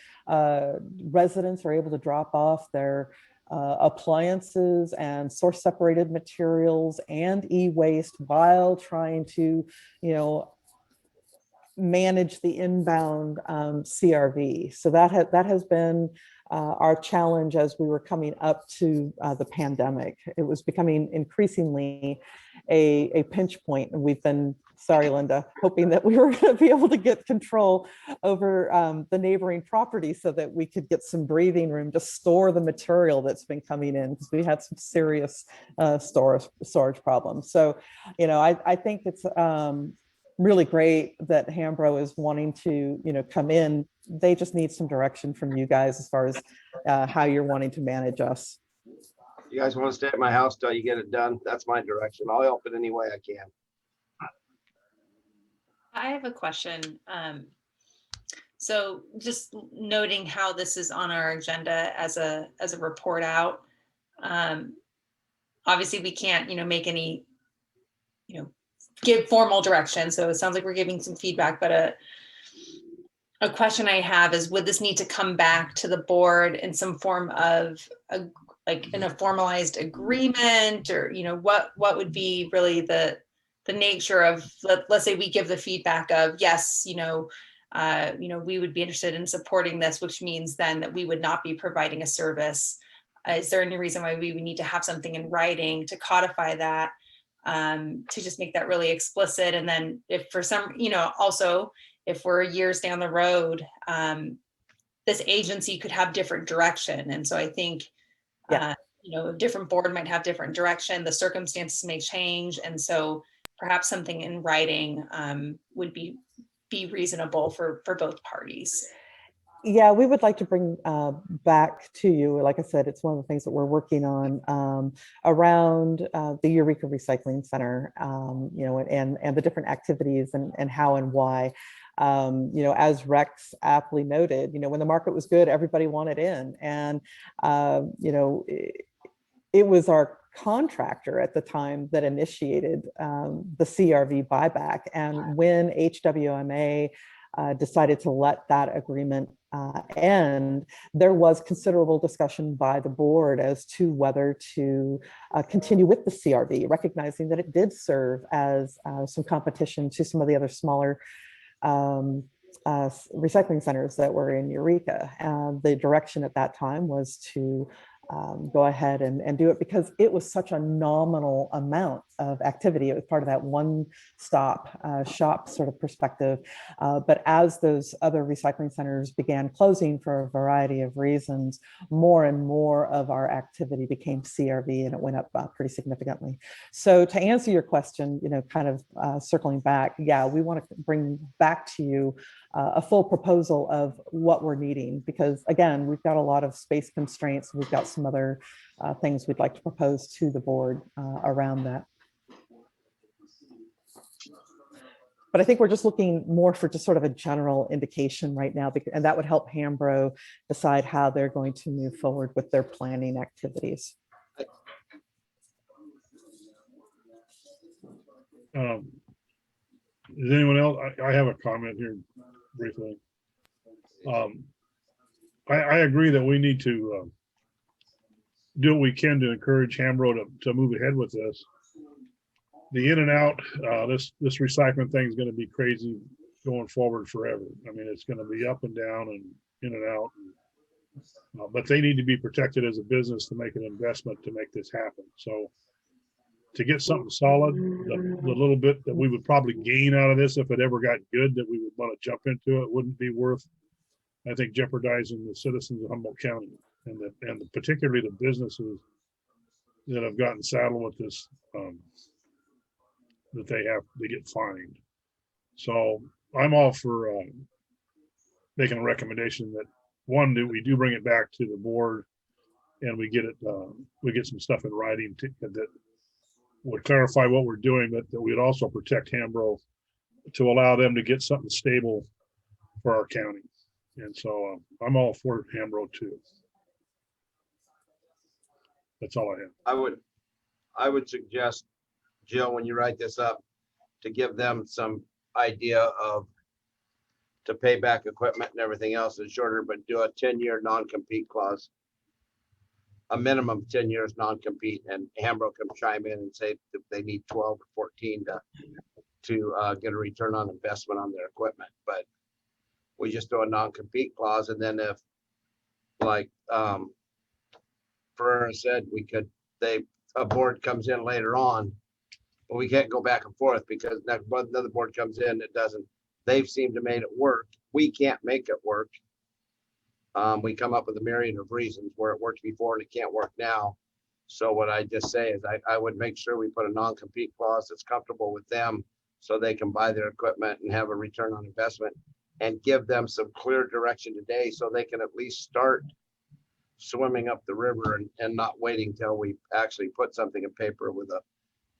residents are able to drop off their appliances and source separated materials and e-waste while trying to, manage the inbound CRV? So that has been our challenge as we were coming up to the pandemic. It was becoming increasingly a pinch point, and we've been, sorry, Linda, hoping that we were going to be able to get control over the neighboring property so that we could get some breathing room to store the material that's been coming in, because we had some serious storage problems. So, I think it's really great that Hambro is wanting to, come in. They just need some direction from you guys as far as how you're wanting to manage us. You guys want to stay at my house till you get it done? That's my direction. I'll help in any way I can. I have a question. So just noting how this is on our agenda as a report out. Obviously we can't, make any, give formal direction. So it sounds like we're giving some feedback, but a question I have is, would this need to come back to the board in some form of in a formalized agreement, or, what would be really the nature of, let's say we give the feedback of, yes, we would be interested in supporting this, which means then that we would not be providing a service. Is there any reason why we would need to have something in writing to codify that, to just make that really explicit? And then if for some, also, if we're years down the road, this agency could have different direction. And so I think, a different board might have different direction. The circumstances may change. And so perhaps something in writing would be reasonable for both parties. Yeah, we would like to bring back to you, like I said, it's one of the things that we're working on around the Eureka Recycling Center, and the different activities and how and why. As Rex aptly noted, when the market was good, everybody wanted in. And, it was our contractor at the time that initiated the CRV buyback. And when HWMA decided to let that agreement end, there was considerable discussion by the board as to whether to continue with the CRV, recognizing that it did serve as some competition to some of the other smaller recycling centers that were in Eureka. The direction at that time was to go ahead and do it because it was such a nominal amount of activity. It was part of that one-stop shop sort of perspective. But as those other recycling centers began closing for a variety of reasons, more and more of our activity became CRV, and it went up pretty significantly. So to answer your question, kind of circling back, yeah, we want to bring back to you a full proposal of what we're needing, because again, we've got a lot of space constraints. We've got some other things we'd like to propose to the board around that. But I think we're just looking more for just sort of a general indication right now, and that would help Hambro decide how they're going to move forward with their planning activities. Is anyone else? I have a comment here briefly. I agree that we need to do what we can to encourage Hambro to move ahead with this. The in and out, this recycling thing is going to be crazy going forward forever. I mean, it's going to be up and down and in and out. But they need to be protected as a business to make an investment to make this happen. So to get something solid, the little bit that we would probably gain out of this if it ever got good, that we would want to jump into it, wouldn't be worth, I think, jeopardizing the citizens of Humboldt County and particularly the businesses that have gotten saddled with this, that they get fined. So I'm all for making a recommendation that that we do bring it back to the board and we get some stuff in writing that would clarify what we're doing, but that we'd also protect Hambro to allow them to get something stable for our county. And so I'm all for Hambro too. That's all I have. I would suggest, Jill, when you write this up, to give them some idea of to pay back equipment and everything else is shorter, but do a 10-year non-compete clause. A minimum 10 years non-compete, and Hambro can chime in and say if they need 12 or 14 to get a return on investment on their equipment. But we just do a non-compete clause, and then if, like Ferrer said, a board comes in later on, but we can't go back and forth because another board comes in that doesn't. They've seemed to make it work. We can't make it work. We come up with a myriad of reasons where it worked before and it can't work now. So what I just say is I would make sure we put a non-compete clause that's comfortable with them, so they can buy their equipment and have a return on investment, and give them some clear direction today so they can at least start swimming up the river and not waiting till we actually put something in paper with a,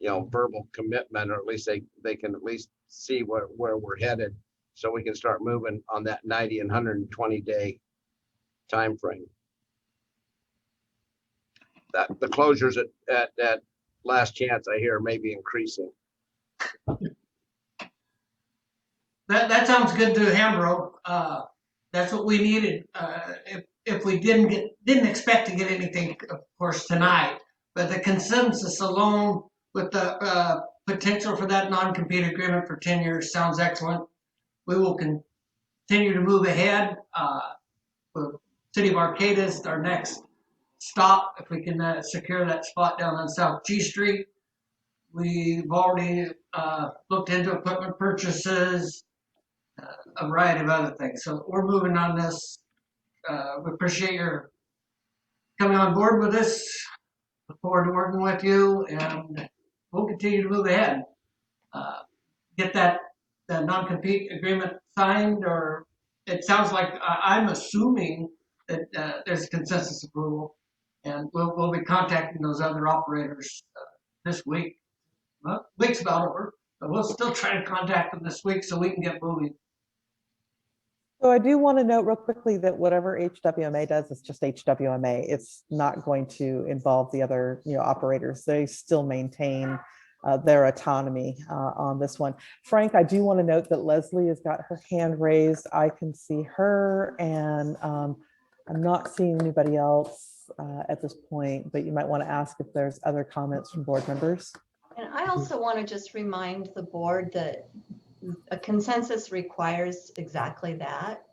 you know, verbal commitment, or at least they can at least see where we're headed, so we can start moving on that 90 and 120 day time frame. That the closures at last chance, I hear, may be increasing. That sounds good to Hambro. That's what we needed. If we didn't expect to get anything, of course, tonight, but the consensus alone with the potential for that non-compete agreement for 10 years sounds excellent. We will continue to move ahead. City of Arcata is our next stop. If we can secure that spot down on South G Street. We've already looked into equipment purchases, a variety of other things. So we're moving on this. We appreciate your coming on board with us. Look forward to working with you, and we'll continue to move ahead. Get the non-compete agreement signed, or it sounds like I'm assuming that there's consensus approval, and we'll be contacting those other operators this week. Well, week's about over, but we'll still try to contact them this week so we can get moving. So I do want to note real quickly that whatever HWMA does, it's just HWMA. It's not going to involve the other, you know, operators. They still maintain their autonomy on this one. Frank, I do want to note that Leslie has got her hand raised. I can see her, and I'm not seeing anybody else at this point, but you might want to ask if there's other comments from board members. And I also want to just remind the board that a consensus requires exactly that.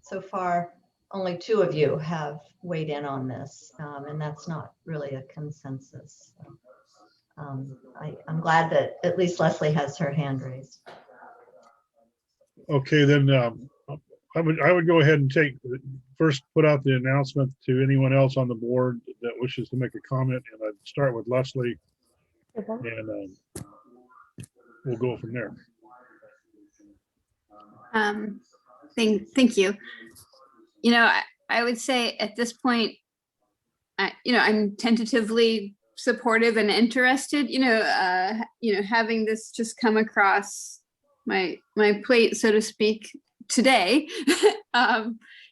So far, only 2 of you have weighed in on this, and that's not really a consensus. So, I'm glad that at least Leslie has her hand raised. Okay, then I would go ahead and first put out the announcement to anyone else on the board that wishes to make a comment, and I'd start with Leslie, and we'll go from there. Thank you. You know, I would say at this point, you know, I'm tentatively supportive and interested. You know, having this just come across my plate, so to speak, today.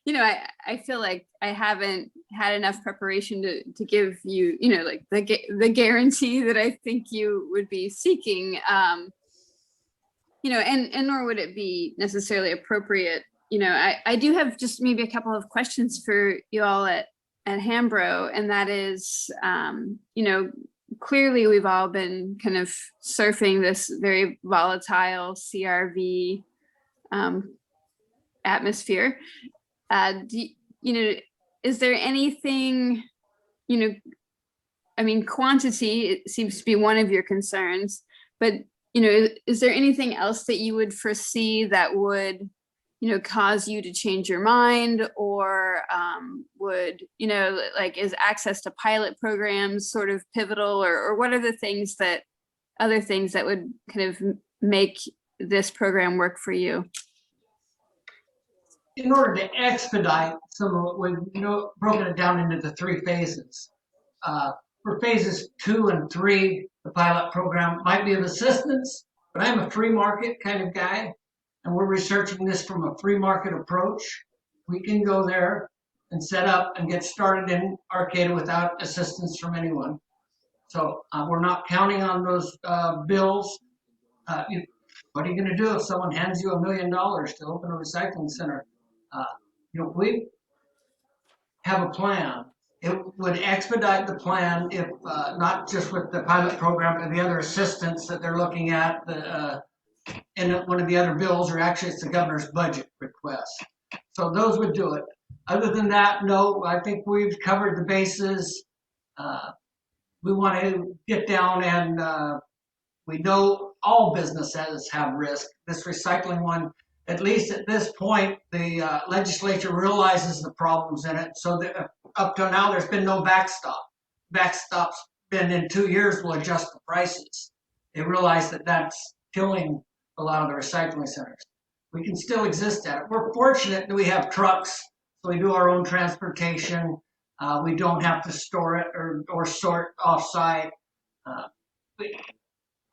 You know, I feel like I haven't had enough preparation to give you, you know, like the guarantee that I think you would be seeking. You know, and nor would it be necessarily appropriate. You know, I do have just maybe a couple of questions for you all at Hambro, and that is, you know, clearly we've all been kind of surfing this very volatile CRV atmosphere. You know, is there anything, you know, I mean, quantity, it seems to be one of your concerns, but you know, is there anything else that you would foresee that would, you know, cause you to change your mind, or would, you know, like, is access to pilot programs sort of pivotal, or what are the things that, other things that would kind of make this program work for you? In order to expedite some of what we've, you know, broken it down into the 3 phases. For phases 2 and 3, the pilot program might be of assistance, but I'm a free market kind of guy, and we're researching this from a free market approach. We can go there and set up and get started in Arcata without assistance from anyone. So we're not counting on those bills. What are you going to do if someone hands you $1 million to open a recycling center? You know, we have a plan. It would expedite the plan if not just with the pilot program, but the other assistance that they're looking at. And one of the other bills, or actually it's the governor's budget request. So those would do it. Other than that, no, I think we've covered the bases. We want to get down, and we know all businesses have risk. This recycling one, at least at this point, the legislature realizes the problems in it. So that up till now, there's been no backstop. Backstop's been in 2 years, we'll adjust the prices. They realize that that's killing a lot of the recycling centers. We can still exist at it. We're fortunate that we have trucks, so we do our own transportation. We don't have to store it or sort off-site.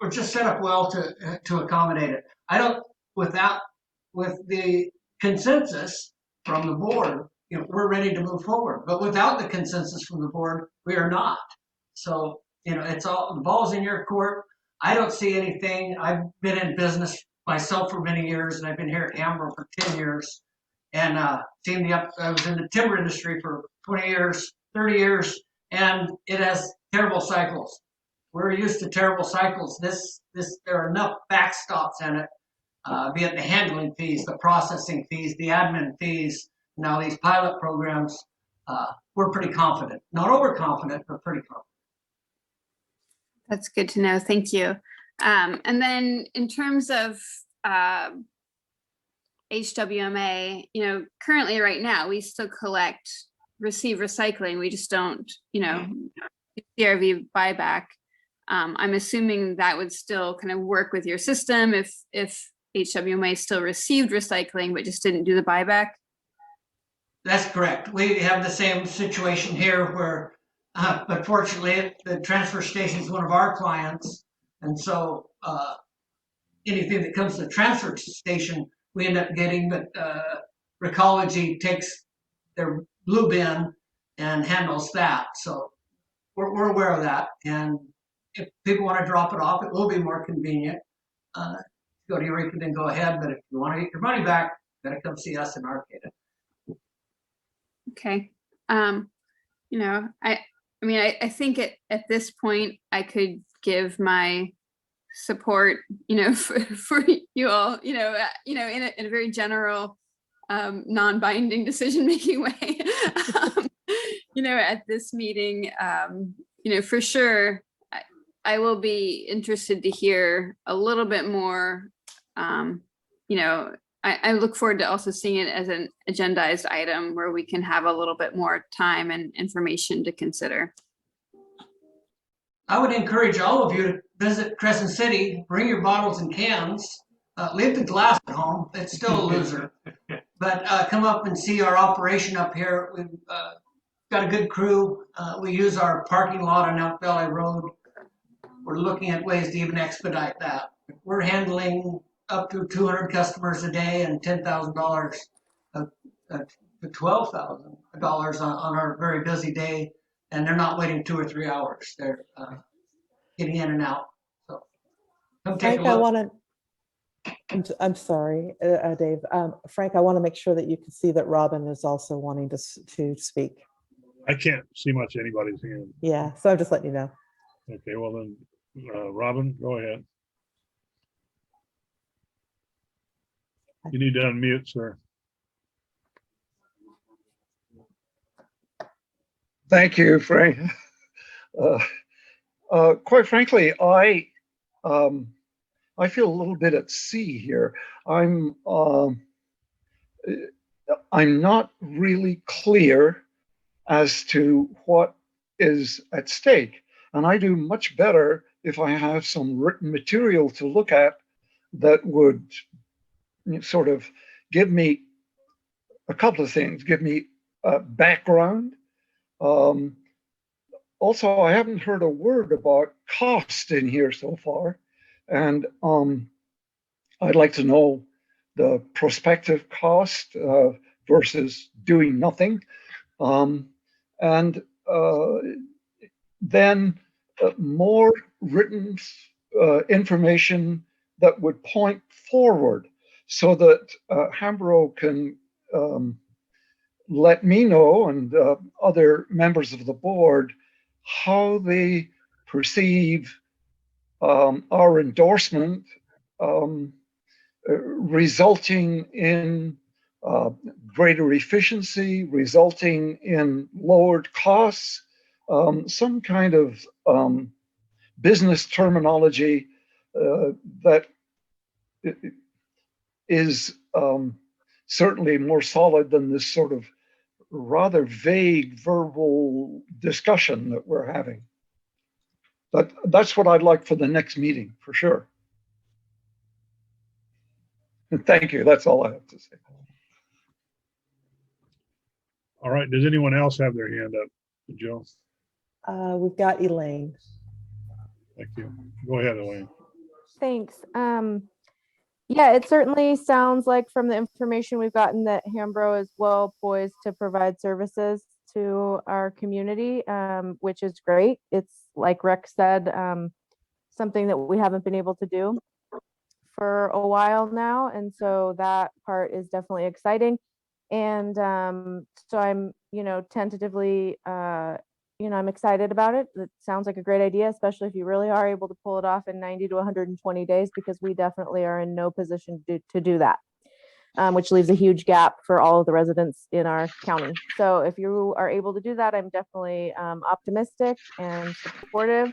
We're just set up well to accommodate it. With the consensus from the board, we're ready to move forward. But without the consensus from the board, we are not. So, it's all, the ball's in your court. I don't see anything. I've been in business myself for many years, and I've been here at Hamburg for 10 years. And I was in the timber industry for 20 years, 30 years, and it has terrible cycles. We're used to terrible cycles. There are enough backstops in it, be it the handling fees, the processing fees, the admin fees, now these pilot programs. We're pretty confident. Not overconfident, but pretty confident. That's good to know. Thank you. And then in terms of HWMA, currently right now, we still receive recycling. We just don't, CRV buyback. I'm assuming that would still kind of work with your system if HWMA still received recycling, but just didn't do the buyback. That's correct. We have the same situation here where, but fortunately, the transfer station is one of our clients. And so anything that comes to the transfer station, we end up getting, but Recology takes their blue bin and handles that. So we're aware of that. And if people want to drop it off, it will be more convenient. Go to Eureka, then go ahead. But if you want to get your money back, you got to come see us in Arcata. Okay. I think at this point I could give my support, for you all, in a very general, non-binding decision-making way, at this meeting, for sure, I will be interested to hear a little bit more, I look forward to also seeing it as an agendized item where we can have a little bit more time and information to consider. I would encourage all of you to visit Crescent City, bring your bottles and cans, leave the glass at home. It's still a loser. But come up and see our operation up here. We've got a good crew. We use our parking lot on Elk Valley Road. We're looking at ways to even expedite that. We're handling up to 200 customers a day and $10,000 to $12,000 on our very busy day. And they're not waiting 2 or 3 hours. They're getting in and out. So come take Frank, a look. I'm sorry, Dave. Frank, I want to make sure that you can see that Robin is also wanting to speak. I can't see much anybody's hand. Yeah, so I'm just letting you know. Okay, well then, Robin, go ahead. You need to unmute, sir. Thank you, Frank. Quite frankly, I feel a little bit at sea here. I'm not really clear as to what is at stake, and I do much better if I have some written material to look at that would sort of give me a couple of things, give me background. Also, I haven't heard a word about cost in here so far, and I'd like to know the prospective cost versus doing nothing, and then more written information that would point forward so that Hambro can let me know and other members of the board how they perceive our endorsement resulting in greater efficiency, resulting in lowered costs, some kind of business terminology that is certainly more solid than this sort of rather vague verbal discussion that we're having. But that's what I'd like for the next meeting, for sure. Thank you. That's all I have to say. All right. Does anyone else have their hand up? Jill? We've got Elaine. Thank you. Go ahead, Elaine. Thanks. Yeah, it certainly sounds like from the information we've gotten that Hambro is well poised to provide services to our community, which is great. It's like Rex said, something that we haven't been able to do for a while now. And so that part is definitely exciting. And so I'm, tentatively, I'm excited about it. It sounds like a great idea, especially if you really are able to pull it off in 90 to 120 days, because we definitely are in no position to do that, which leaves a huge gap for all of the residents in our county. So if you are able to do that, I'm definitely optimistic and supportive.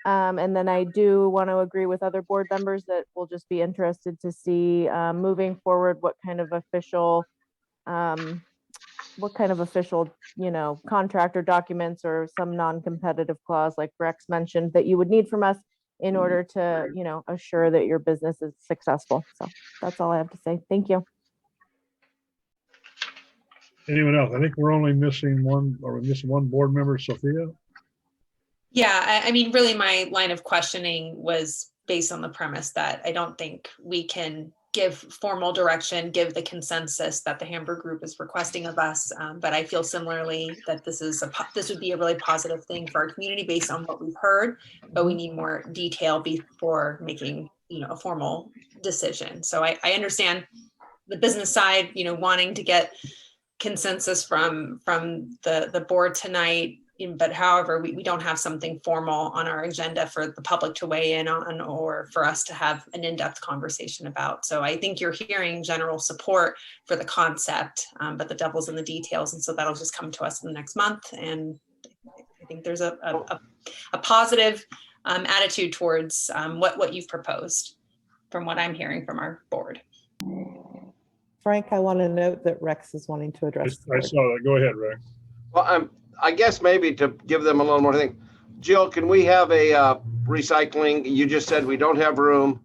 And then I do want to agree with other board members that we'll just be interested to see moving forward what kind of official contract or documents or some non-competitive clause like Rex mentioned that you would need from us in order to, assure that your business is successful. So that's all I have to say. Thank you. Anyone else? I think we're only missing one, or we're missing one board member, Sophia. Yeah, I mean, really my line of questioning was based on the premise that I don't think we can give formal direction, give the consensus that the Hamburg group is requesting of us. But I feel similarly that this would be a really positive thing for our community based on what we've heard, but we need more detail before making, a formal decision. So I understand the business side, wanting to get consensus from the board tonight. But however, we don't have something formal on our agenda for the public to weigh in on or for us to have an in-depth conversation about. So I think you're hearing general support for the concept, but the devil's in the details. And so that'll just come to us in the next month. And I think there's a positive attitude towards what you've proposed from what I'm hearing from our board. Frank, I want to note that Rex is wanting to address. I saw that. Go ahead, Rex. Well, I guess maybe to give them a little more thing. Jill, can we have a recycling? You just said we don't have room.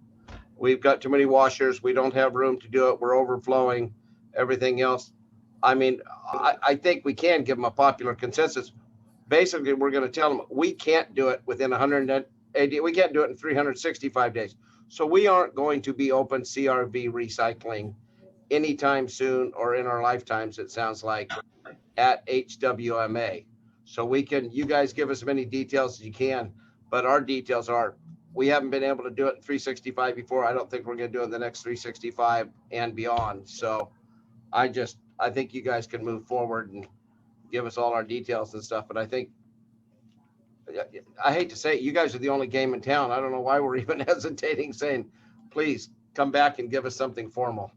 We've got too many washers. We don't have room to do it. We're overflowing, everything else. I mean, I think we can give them a popular consensus. Basically, we're going to tell them we can't do it within 180. We can't do it in 365 days. So we aren't going to be open CRV recycling anytime soon or in our lifetimes, it sounds like, at HWMA. So you guys give us as many details as you can, but our details are, we haven't been able to do it in 365 before. I don't think we're going to do it in the next 365 and beyond. So I think you guys can move forward and give us all our details and stuff. But I think, I hate to say it, you guys are the only game in town. I don't know why we're even hesitating saying, please come back and give us something formal.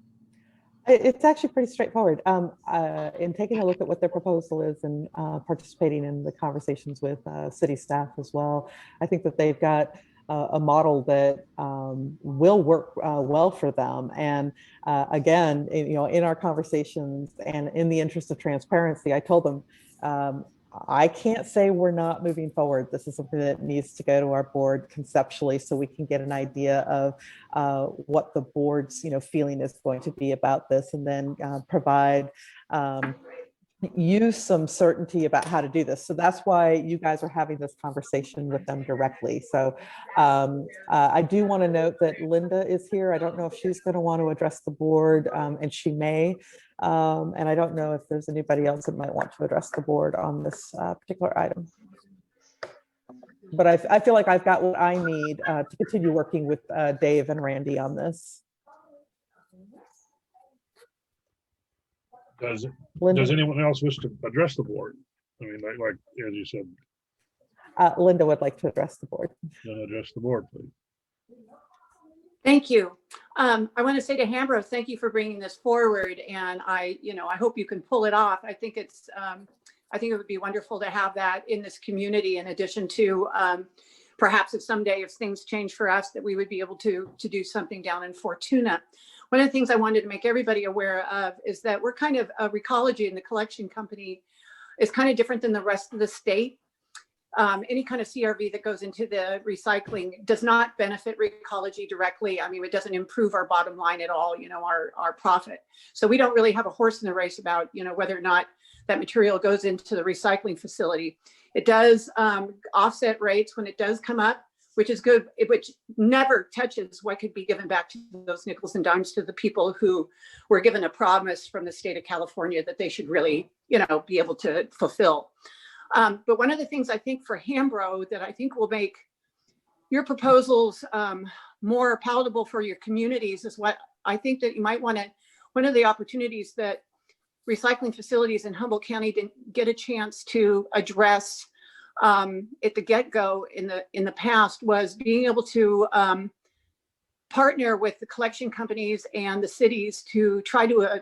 It's actually pretty straightforward. In taking a look at what their proposal is and participating in the conversations with city staff as well, I think that they've got a model that will work well for them. And again, in our conversations and in the interest of transparency, I told them, I can't say we're not moving forward. This is something that needs to go to our board conceptually so we can get an idea of what the board's feeling is going to be about this, and then provide use some certainty about how to do this. So that's why you guys are having this conversation with them directly. So I do want to note that Linda is here. I don't know if she's going to want to address the board, and she may. And I don't know if there's anybody else that might want to address the board on this particular item. But I feel like I've got what I need to continue working with Dave and Randy on this. Does Linda? anyone else wish to address the board? I mean, like as you said, Linda would like to address the board. Address the board, please. Thank you. I want to say to Hambro, thank you for bringing this forward, and I hope you can pull it off. I think it would be wonderful to have that in this community, in addition to perhaps if someday, if things change for us, that we would be able to do something down in Fortuna. One of the things I wanted to make everybody aware of is that we're kind of Recology, and the collection company is kind of different than the rest of the state. any kind of CRV that goes into the recycling does not benefit Recology directly. I mean, it doesn't improve our bottom line at all, our profit. So we don't really have a horse in the race about, whether or not that material goes into the recycling facility. It does offset rates when it does come up, which is good, which never touches what could be given back to those nickels and dimes to the people who were given a promise from the state of California that they should really, be able to fulfill. But one of the things I think for Hambro that I think will make your proposals more palatable for your communities is what I think that you might want to, one of the opportunities that recycling facilities in Humboldt County didn't get a chance to address at the get-go in the past was being able to partner with the collection companies and the cities to try to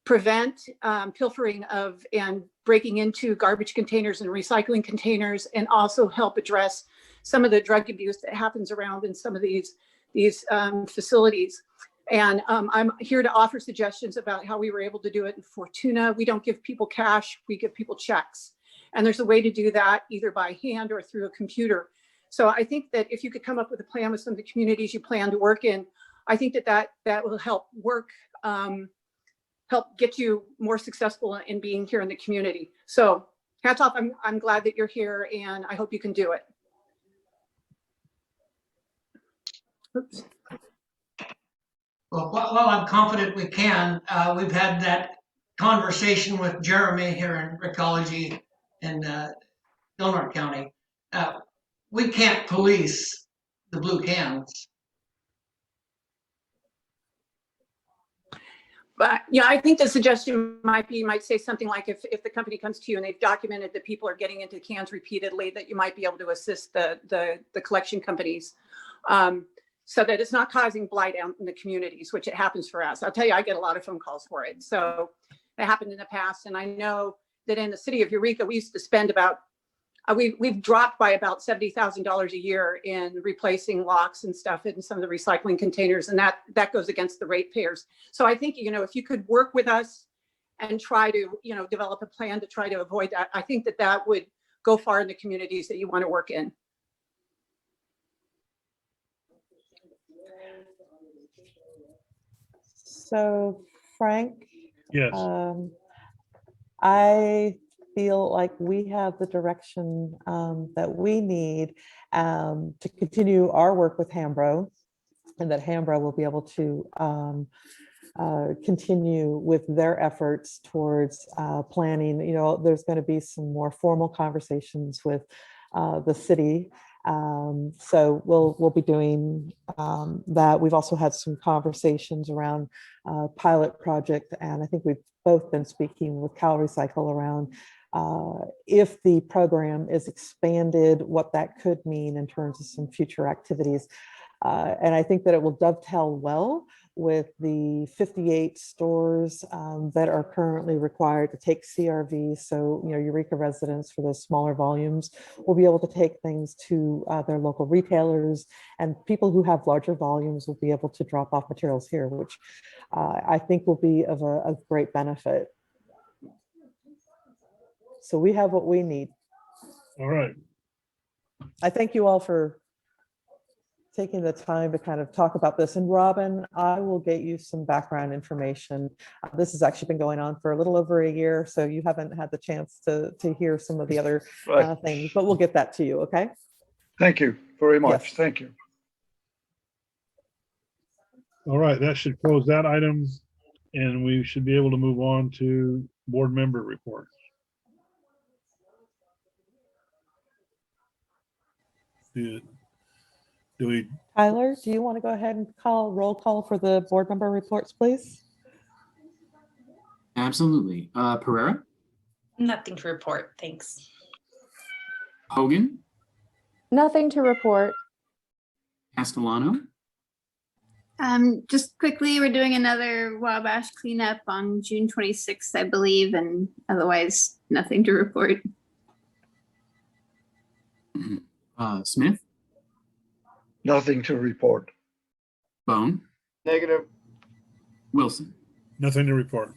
prevent pilfering of and breaking into garbage containers and recycling containers, and also help address some of the drug abuse that happens around in some of these facilities. And I'm here to offer suggestions about how we were able to do it in Fortuna. We don't give people cash, we give people checks. And there's a way to do that either by hand or through a computer. So I think that if you could come up with a plan with some of the communities you plan to work in, I think that will help help get you more successful in being here in the community. So hats off, I'm glad that you're here and I hope you can do it. Oops. Well, I'm confident we can. We've had that conversation with Jeremy here in Recology in Gilmore County. We can't police the blue cans. But yeah, I think the suggestion might be, you might say something like if the company comes to you and they've documented that people are getting into cans repeatedly, that you might be able to assist the collection companies so that it's not causing blight out in the communities, which it happens for us. I'll tell you, I get a lot of phone calls for it. So it happened in the past. And I know that in the city of Eureka, we used to spend about, we've dropped by about $70,000 a year in replacing locks and stuff in some of the recycling containers, and that goes against the ratepayers. So I think, if you could work with us and try to, develop a plan to try to avoid that, I think that would go far in the communities that you want to work in. So Frank, Yes. I feel like we have the direction that we need to continue our work with Hambro, and that Hambro will be able to continue with their efforts towards planning. There's going to be some more formal conversations with the city. So we'll be doing that. We've also had some conversations around pilot project, and I think we've both been speaking with Cal Recycle around if the program is expanded, what that could mean in terms of some future activities. And I think that it will dovetail well with the 58 stores that are currently required to take CRV. So, Eureka residents for those smaller volumes will be able to take things to their local retailers, and people who have larger volumes will be able to drop off materials here, which I think will be of a great benefit. So we have what we need. All right. I thank you all for taking the time to kind of talk about this. And Robin, I will get you some background information. This has actually been going on for a little over a year, so you haven't had the chance to hear some of the other things, but we'll get that to you, okay? Thank you very much. Yes. Thank you. All right, that should close that item, and we should be able to move on to board member reports. Do we? Tyler, do you want to go ahead and roll call for the board member reports, please? Absolutely. Pereira, Nothing to report, thanks. Hogan, Nothing to report. Castellano, Just quickly, we're doing another Wabash cleanup on June 26th, I believe, and otherwise nothing to report. Smith, Nothing to report. Bone, Negative. Wilson. Nothing to report.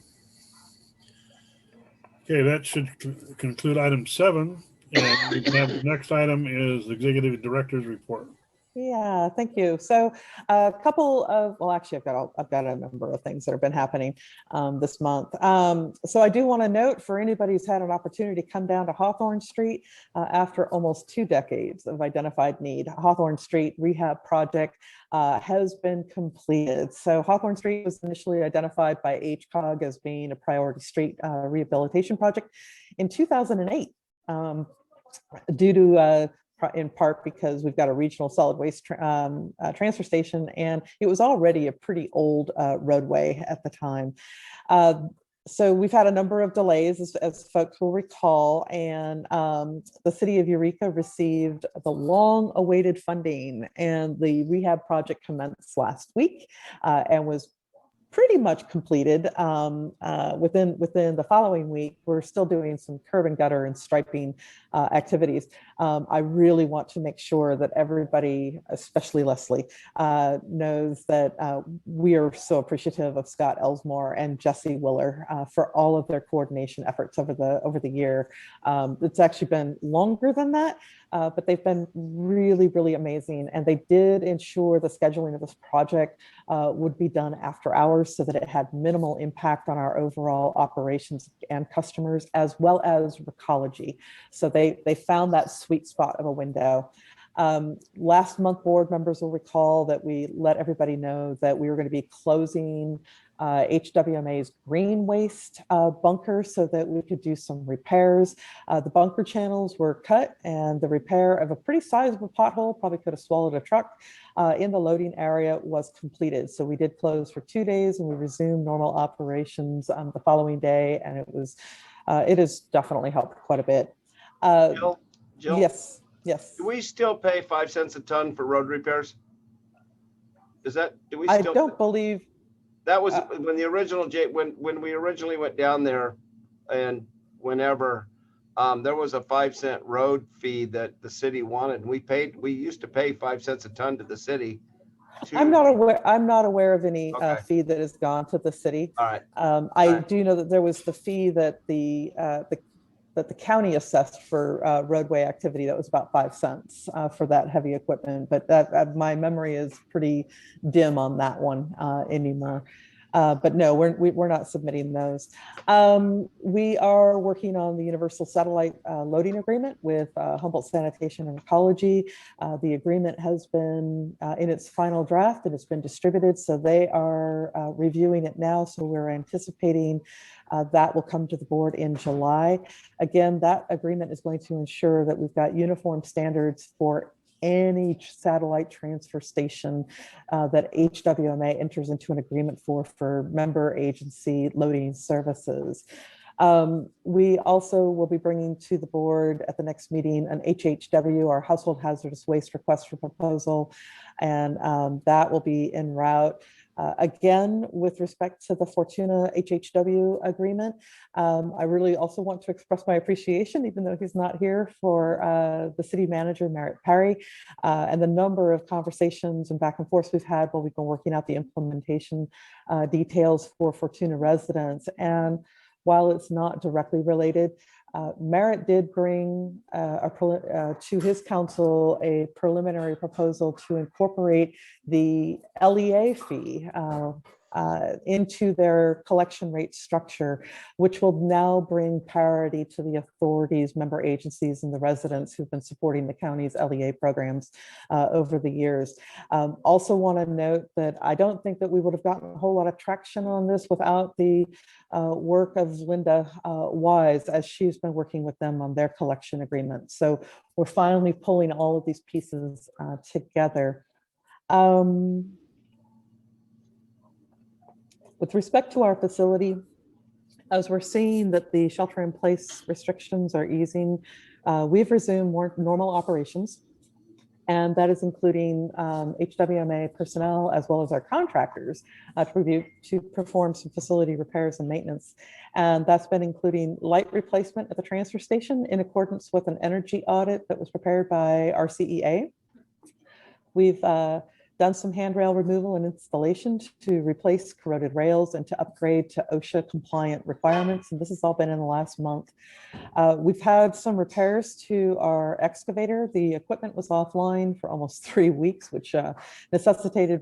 Okay, that should conclude item 7. And we can have the next item is Executive Director's Report. Yeah, thank you. So a couple of, well, actually, I've got a number of things that have been happening this month. So I do want to note for anybody who's had an opportunity to come down to Hawthorne Street after almost 2 decades of identified need, Hawthorne Street rehab project has been completed. So Hawthorne Street was initially identified by HCOG as being a priority street rehabilitation project in 2008. Due to in part because we've got a regional solid waste transfer station, and it was already a pretty old roadway at the time. So we've had a number of delays, as folks will recall, and the city of Eureka received the long-awaited funding, and the rehab project commenced last week and was pretty much completed within the following week. We're still doing some curb and gutter and striping activities. I really want to make sure that everybody, especially Leslie, knows that we are so appreciative of Scott Elsmore and Jesse Willer for all of their coordination efforts over the year. It's actually been longer than that, but they've been really, really amazing. And they did ensure the scheduling of this project would be done after hours so that it had minimal impact on our overall operations and customers, as well as recology. So they found that sweet spot of a window. Last month, board members will recall that we let everybody know that we were going to be closing HWMA's green waste bunker so that we could do some repairs. The bunker channels were cut, and the repair of a pretty sizable pothole, probably could have swallowed a truck, in the loading area was completed. So we did close for 2 days, and we resumed normal operations the following day, and it has definitely helped quite a bit. Jill, Yes. do we still pay 5 cents a ton for road repairs? Do we I still? don't believe. That was when the original when we originally went down there, and whenever there was a 5 cent road fee that the city wanted, and we used to pay 5 cents a ton to the city. I'm not aware of any Okay. fee that has gone to the city. All right. I do know that there was the fee that the county assessed for roadway activity that was about 5 cents for that heavy equipment, but that my memory is pretty dim on that one anymore. But no, we're not submitting those. We are working on the universal satellite loading agreement with Humboldt Sanitation and Ecology. The agreement has been in its final draft and it's been distributed. So they are reviewing it now. So we're anticipating that will come to the board in July. Again, that agreement is going to ensure that we've got uniform standards for any satellite transfer station that HWMA enters into an agreement for member agency loading services. We also will be bringing to the board at the next meeting an HHW, our household hazardous waste request for proposal, and that will be en route. Again, with respect to the Fortuna HHW agreement, I really also want to express my appreciation, even though he's not here, for the city manager, Merritt Perry, and the number of conversations and back and forth we've had while we've been working out the implementation details for Fortuna residents. And while it's not directly related, Merritt did bring to his council a preliminary proposal to incorporate the LEA fee into their collection rate structure, which will now bring parity to the authorities, member agencies, and the residents who've been supporting the county's LEA programs over the years. Also want to note that I don't think that we would have gotten a whole lot of traction on this without the work of Linda Wise, as she's been working with them on their collection agreement. So we're finally pulling all of these pieces together. With respect to our facility, as we're seeing that the shelter-in-place restrictions are easing, we've resumed more normal operations, and that is including HWMA personnel as well as our contractors to perform some facility repairs and maintenance. And that's been including light replacement at the transfer station in accordance with an energy audit that was prepared by our CEA. We've done done some handrail removal and installation to replace corroded rails and to upgrade to OSHA compliant requirements. And this has all been in the last month. We've had some repairs to our excavator. The equipment was offline for almost 3 weeks, which necessitated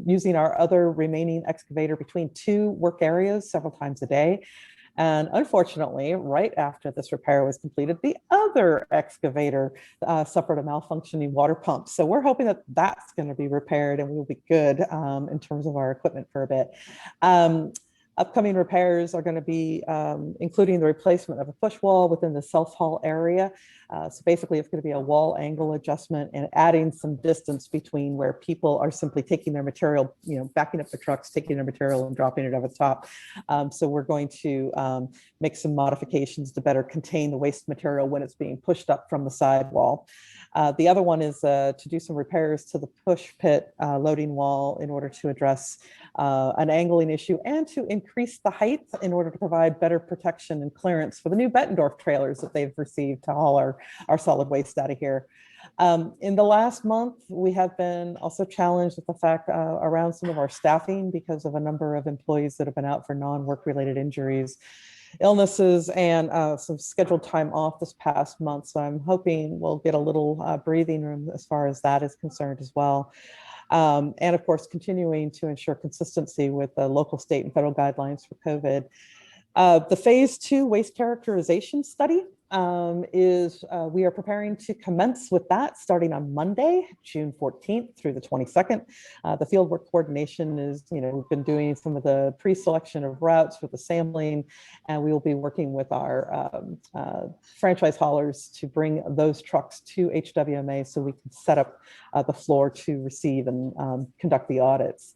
using our other remaining excavator between 2 work areas several times a day. And unfortunately, right after this repair was completed, the other excavator suffered a malfunctioning water pump. So we're hoping that that's going to be repaired and we'll be good in terms of our equipment for a bit. Upcoming repairs are going to be including the replacement of a push wall within the self-haul area. So basically, it's going to be a wall angle adjustment and adding some distance between where people are simply taking their material, backing up the trucks, taking their material and dropping it over the top. So we're going to make some modifications to better contain the waste material when it's being pushed up from the sidewall. The other one is to do some repairs to the push pit loading wall in order to address an angling issue and to increase the height in order to provide better protection and clearance for the new Bettendorf trailers that they've received to haul our solid waste out of here. In the last month, we have been also challenged with the fact around some of our staffing because of a number of employees that have been out for non-work related injuries, illnesses, and some scheduled time off this past month. So I'm hoping we'll get a little breathing room as far as that is concerned as well. And of course, continuing to ensure consistency with the local, state, and federal guidelines for COVID. The phase 2 waste characterization study we are preparing to commence with that starting on Monday, June 14th through the 22nd. The fieldwork coordination is, we've been doing some of the pre-selection of routes for the sampling, and we will be working with our franchise haulers to bring those trucks to HWMA so we can set up the floor to receive and conduct the audits.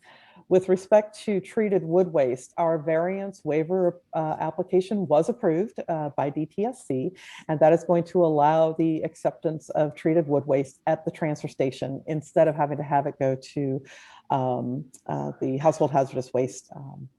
With respect to treated wood waste, our variance waiver application was approved by DTSC, and that is going to allow the acceptance of treated wood waste at the transfer station instead of having to have it go to the household hazardous waste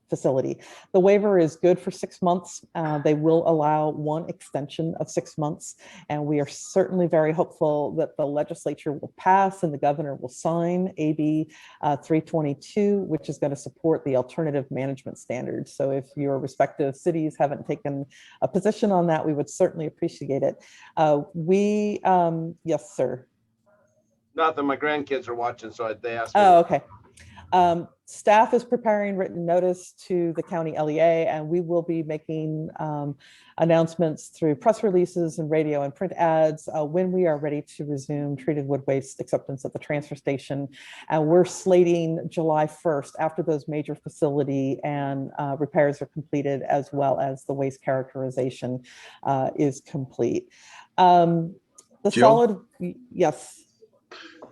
facility. The waiver is good for 6 months. They will allow one extension of 6 months, and we are certainly very hopeful that the legislature will pass and the governor will sign AB 322, which is going to support the alternative management standards. So if your respective cities haven't taken a position on that, we would certainly appreciate it. Yes, sir. Not that my grandkids are watching, so they asked me. Oh, okay. Staff is preparing written notice to the county LEA, and we will be making announcements through press releases and radio and print ads when we are ready to resume treated wood waste acceptance at the transfer station. And we're slating July 1st after those major facility and repairs are completed, as well as the waste characterization is complete. The solid, yes.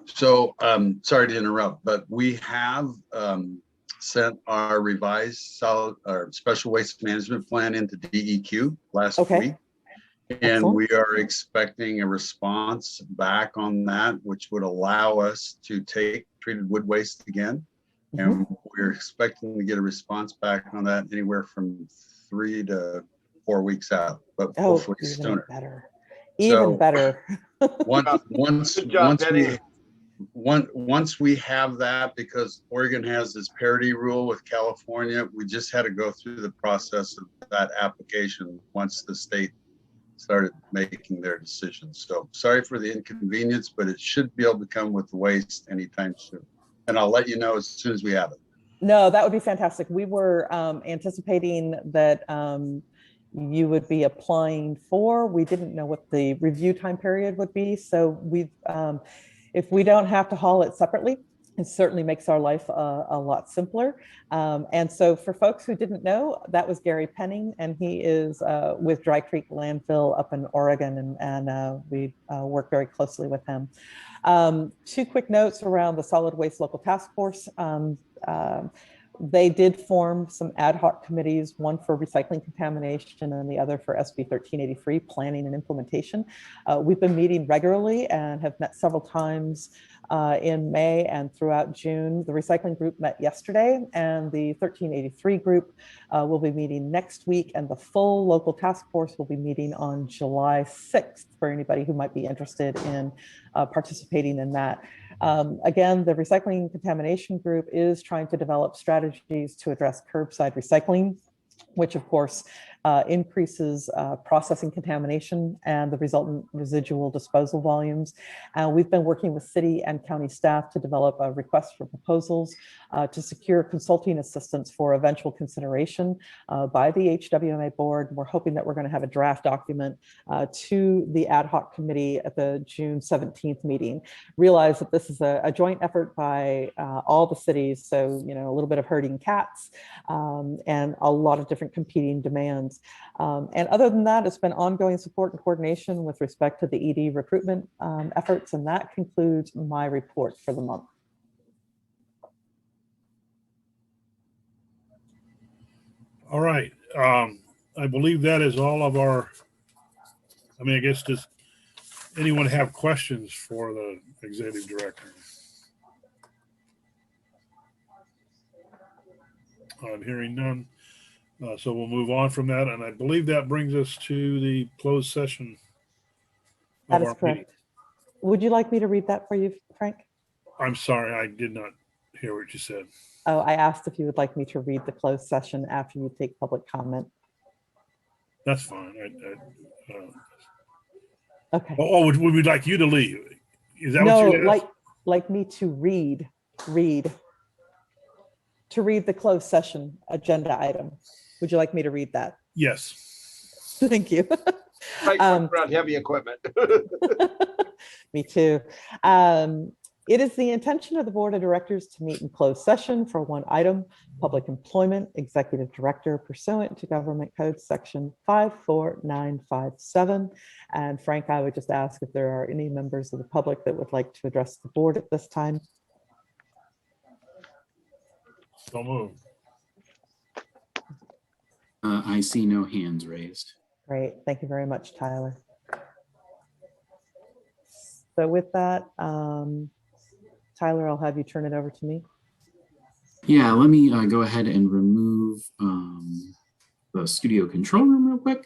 So sorry to interrupt, but we have sent our revised special waste management plan into DEQ last week. And Excellent. We are expecting a response back on that, which would allow us to take treated wood waste again. And we're expecting to get a response back on that anywhere from 3 to 4 weeks out, but hopefully sooner. Better. Even better. Once we have that, because Oregon has this parity rule with California, we just had to go through the process of that application once the state started making their decisions. So sorry for the inconvenience, but it should be able to come with the waste anytime soon. And I'll let you know as soon as we have it. No, that would be fantastic. We were anticipating that you would be applying for. We didn't know what the review time period would be. So we've if we don't have to haul it separately, it certainly makes our life a lot simpler. And so for folks who didn't know, that was Gary Penning, and he is with Dry Creek Landfill up in Oregon, and we work very closely with him. 2 quick notes around the Solid Waste Local Task Force. They did form some ad hoc committees, one for recycling contamination and the other for SB 1383, planning and implementation. We've been meeting regularly and have met several times in May and throughout June. The recycling group met yesterday, and the 1383 group will be meeting next week, and the full local task force will be meeting on July 6th for anybody who might be interested in participating in that. Again, the Recycling and Contamination Group is trying to develop strategies to address curbside recycling, which of course increases processing contamination and the resultant residual disposal volumes. We've been working with city and county staff to develop a request for proposals to secure consulting assistance for eventual consideration by the HWMA board. We're hoping that we're going to have a draft document to the ad hoc committee at the June 17th meeting. Realize that this is a joint effort by all the cities, so a little bit of herding cats and a lot of different competing demands. And other than that, it's been ongoing support and coordination with respect to the ED recruitment efforts, and that concludes my report for the month. All right. I believe that is all of our, I guess, does anyone have questions for the executive director? I'm hearing none. So we'll move on from that. And I believe that brings us to the closed session. That is correct. Would you like me to read that for you, Frank? I'm sorry, I did not hear what you said. Oh, I asked if you would like me to read the closed session after you take public comment. That's fine. Okay. Oh, would we like you to leave? Is that no, what you asked? like me to read the closed session agenda item. Would you like me to read that? Yes. Thank you. Right, around heavy equipment. Me too. It is the intention of the board of directors to meet in closed session for one item, public employment, executive director pursuant to government code section 54957. And Frank, I would just ask if there are any members of the public that would like to address the board at this time. So move. I see no hands raised. Great. Thank you very much, Tyler. So with that, Tyler, I'll have you turn it over to me. Yeah, let me go ahead and remove the studio control room real quick.